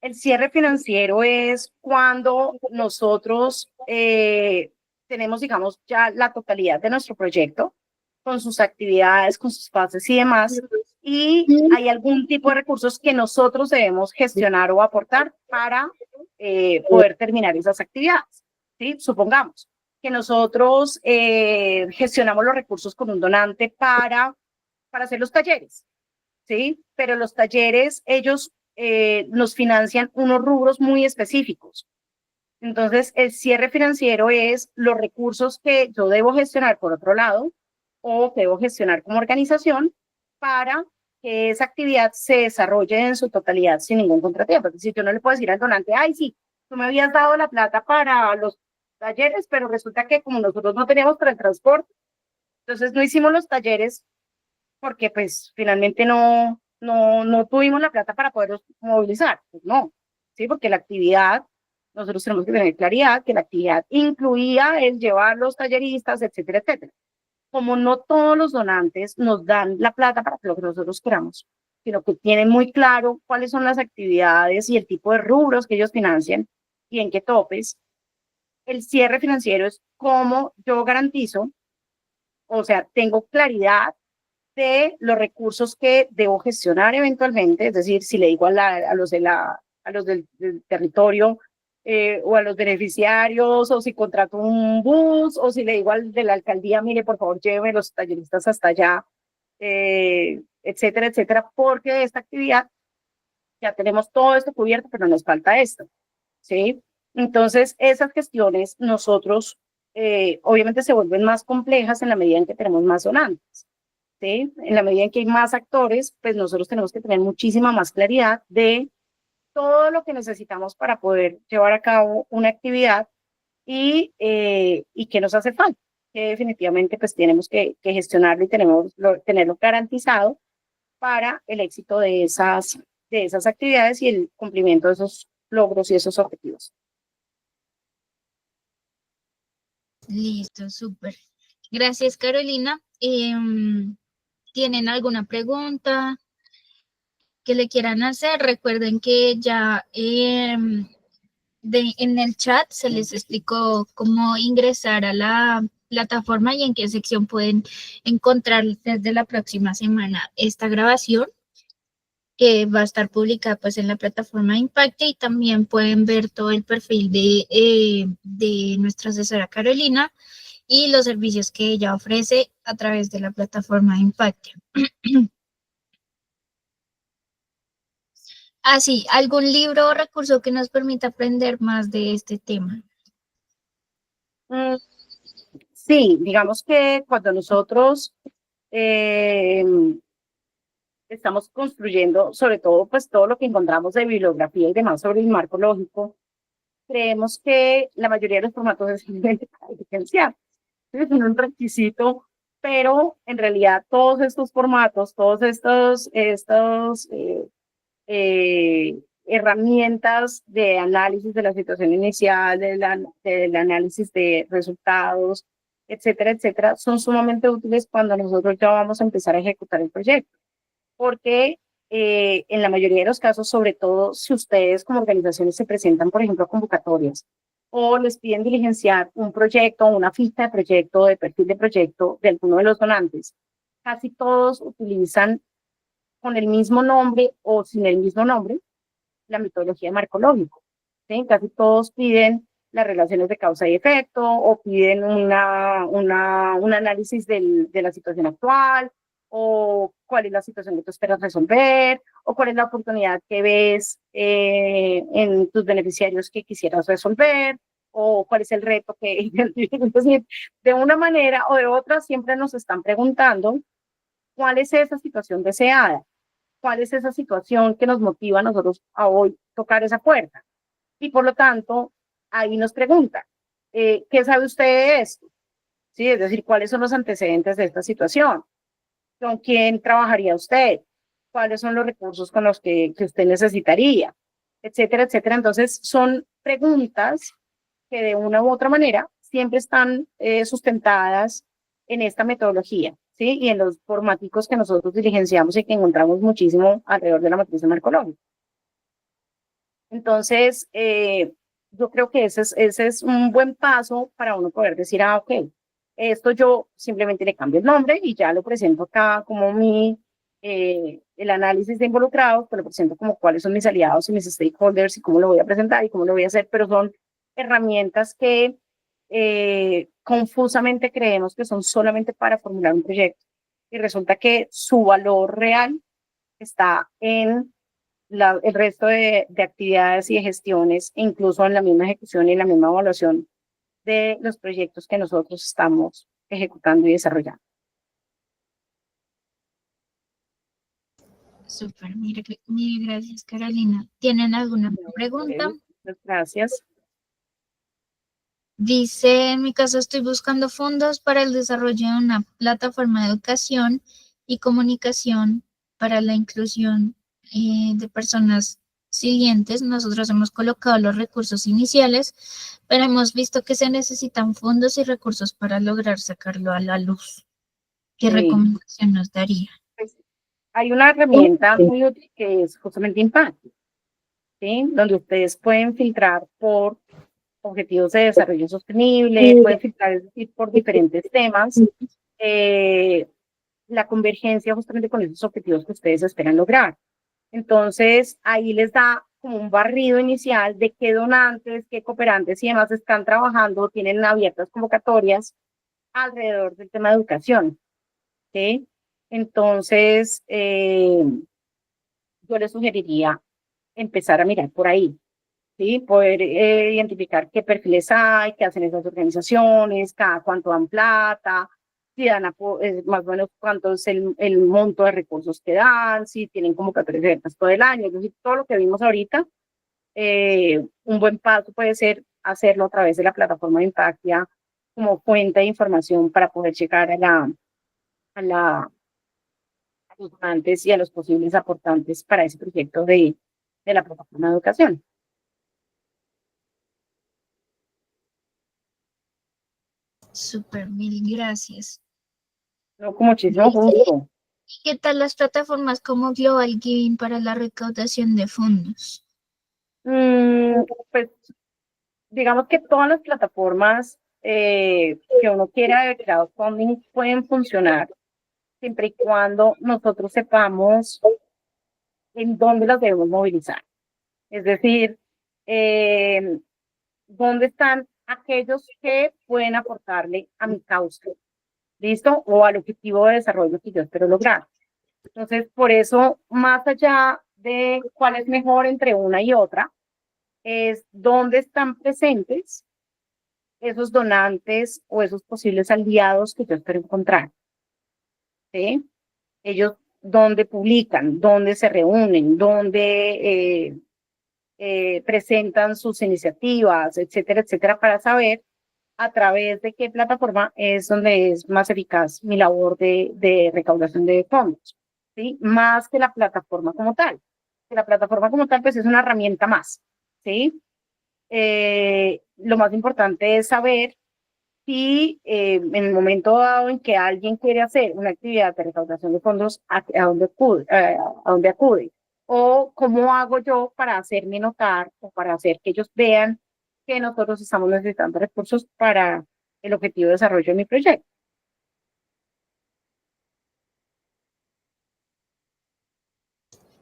El cierre financiero es cuando nosotros tenemos, digamos, ya la totalidad de nuestro proyecto, con sus actividades, con sus fases y demás, y hay algún tipo de recursos que nosotros debemos gestionar o aportar para poder terminar esas actividades. ¿Sí? Supongamos que nosotros gestionamos los recursos con un donante para hacer los talleres, ¿sí? Pero los talleres, ellos nos financian unos rubros muy específicos. Entonces, el cierre financiero es los recursos que yo debo gestionar por otro lado o que debo gestionar como organización para que esa actividad se desarrolle en su totalidad sin ningún contratiempo. Es decir, yo no le puedo decir al donante, ay, sí, tú me habías dado la plata para los talleres, pero resulta que como nosotros no teníamos para el transporte, entonces no hicimos los talleres porque pues finalmente no tuvimos la plata para poderlos movilizar. Pues no, ¿sí? Porque la actividad, nosotros tenemos que tener claridad que la actividad incluía el llevar los talleristas, etcétera, etcétera. Como no todos los donantes nos dan la plata para lo que nosotros queramos, sino que tienen muy claro cuáles son las actividades y el tipo de rubros que ellos financian y en qué topes, el cierre financiero es cómo yo garantizo, o sea, tengo claridad de los recursos que debo gestionar eventualmente, es decir, si le digo a los, del territorio o a los beneficiarios, o si contrato un bus, o si le digo al de la alcaldía, mire, por favor, lléveme los talleristas hasta allá, etcétera, etcétera, porque de esta actividad ya tenemos todo esto cubierto, pero nos falta esto, ¿sí? Entonces, esas gestiones nosotros, obviamente, se vuelven más complejas en la medida en que tenemos más donantes. ¿Sí? En la medida en que hay más actores, pues nosotros tenemos que tener muchísima más claridad de todo lo que necesitamos para poder llevar a cabo una actividad y qué nos hace falta, que definitivamente pues tenemos que gestionarlo y tenerlo garantizado para el éxito de esas actividades y el cumplimiento de esos logros y esos objetivos. Listo, súper. Gracias, Carolina. ¿Tienen alguna pregunta que le quieran hacer? Recuerden que ya en el chat se les explicó cómo ingresar a la plataforma y en qué sección pueden encontrar desde la próxima semana esta grabación, que va a estar publicada pues en la plataforma Impacte, y también pueden ver todo el perfil de nuestra asesora Carolina y los servicios que ella ofrece a través de la plataforma Impacte. Así, ¿algún libro o recurso que nos permita aprender más de este tema? Sí, digamos que cuando nosotros estamos construyendo, sobre todo, pues todo lo que encontramos de bibliografía y demás sobre el marco lógico, creemos que la mayoría de los formatos es simplemente para licenciar. Es un requisito, pero en realidad todos estos formatos, todos estos herramientas de análisis de la situación inicial, del análisis de resultados, etcétera, etcétera, son sumamente útiles cuando nosotros ya vamos a empezar a ejecutar el proyecto. Porque en la mayoría de los casos, sobre todo si ustedes como organizaciones se presentan, por ejemplo, a convocatorias o les piden diligenciar un proyecto, una ficha de proyecto, de perfil de proyecto de alguno de los donantes, casi todos utilizan con el mismo nombre o sin el mismo nombre la metodología de marco lógico. ¿Sí? Casi todos piden las relaciones de causa y efecto o piden un análisis de la situación actual, o cuál es la situación que tú esperas resolver, o cuál es la oportunidad que ves en tus beneficiarios que quisieras resolver, o cuál es el reto que... Entonces, de una manera o de otra siempre nos están preguntando cuál es esa situación deseada, cuál es esa situación que nos motiva a nosotros a hoy tocar esa puerta. Y por lo tanto, ahí nos pregunta, ¿qué sabe usted de esto? ¿Sí? Es decir, ¿cuáles son los antecedentes de esta situación? ¿Con quién trabajaría usted? ¿Cuáles son los recursos con los que usted necesitaría? Etcétera, etcétera. Entonces, son preguntas que de una u otra manera siempre están sustentadas en esta metodología, ¿sí? Y en los formáticos que nosotros diligenciamos y que encontramos muchísimo alrededor de la matriz de marco lógico. Entonces, yo creo que ese es un buen paso para uno poder decir, ok, esto yo simplemente le cambio el nombre y ya lo presento acá como el análisis de involucrados, pues lo presento como cuáles son mis aliados y mis stakeholders y cómo lo voy a presentar y cómo lo voy a hacer, pero son herramientas que confusamente creemos que son solamente para formular un proyecto, y resulta que su valor real está en el resto de actividades y de gestiones, incluso en la misma ejecución y en la misma evaluación de los proyectos que nosotros estamos ejecutando y desarrollando. Súper, mil gracias, Carolina. ¿Tienen alguna pregunta? Muchas gracias. Dice, en mi caso estoy buscando fondos para el desarrollo de una plataforma de educación y comunicación para la inclusión de personas siguientes. Nosotros hemos colocado los recursos iniciales, pero hemos visto que se necesitan fondos y recursos para lograr sacarlo a la luz. ¿Qué Sí. recomendación nos daría? Pues, hay una herramienta muy útil que es justamente Impact, ¿sí? Donde ustedes pueden filtrar por objetivos de desarrollo sostenible, pueden filtrar, es decir, por diferentes temas, la convergencia justamente con esos objetivos que ustedes esperan lograr. Entonces, ahí les da como un barrido inicial de qué donantes, qué cooperantes y demás están trabajando, tienen abiertas convocatorias alrededor del tema de educación, ¿sí? Entonces, yo les sugeriría empezar a mirar por ahí, ¿sí? Poder identificar qué perfiles hay, qué hacen esas organizaciones, cada cuánto dan plata, si dan más o menos cuánto es el monto de recursos que dan, si tienen convocatorias abiertas todo el año, es decir, todo lo que vimos ahorita. Un buen paso puede ser hacerlo a través de la plataforma de Impactia como fuente de información para poder llegar a los donantes y a los posibles aportantes para ese proyecto de la plataforma de educación. Súper, mil gracias. No, con muchísimo gusto. ¿Qué tal las plataformas como Global Giving para la recaudación de fondos? Pues digamos que todas las plataformas que uno quiera de crowdfunding pueden funcionar siempre y cuando nosotros sepamos en dónde las debemos movilizar. Es decir, dónde están aquellos que pueden aportarle a mi causa, ¿listo? O al objetivo de desarrollo que yo espero lograr. Entonces, por eso, más allá de cuál es mejor entre una y otra, es dónde están presentes esos donantes o esos posibles aliados que yo espero encontrar, ¿sí? Ellos dónde publican, dónde se reúnen, dónde presentan sus iniciativas, etcétera, etcétera, para saber a través de qué plataforma es donde es más eficaz mi labor de recaudación de fondos, ¿sí? Más que la plataforma como tal. Que la plataforma como tal, pues es una herramienta más, ¿sí? Lo más importante es saber si en el momento dado en que alguien quiere hacer una actividad de recaudación de fondos, a dónde acude, o cómo hago yo para hacerme notar o para hacer que ellos vean que nosotros estamos necesitando recursos para el objetivo de desarrollo de mi proyecto.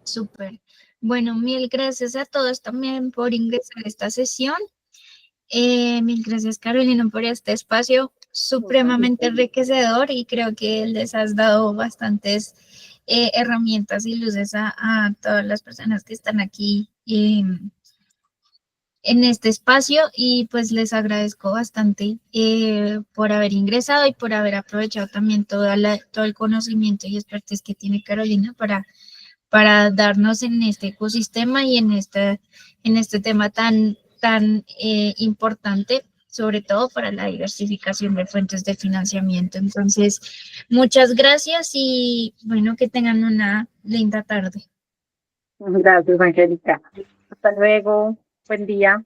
Súper. Bueno, mil gracias a todos también por ingresar a esta sesión. Mil gracias, Carolina, por este espacio supremamente enriquecedor y creo que les has dado bastantes herramientas y luces a todas las personas que están aquí en este espacio y pues les agradezco bastante por haber ingresado y por haber aprovechado también todo el conocimiento y expertise que tiene Carolina para darnos en este ecosistema y en este tema tan importante, sobre todo para la diversificación de fuentes de financiamiento. Entonces, muchas gracias y bueno, que tengan una linda tarde. Gracias, Angélica. Hasta luego. Buen día.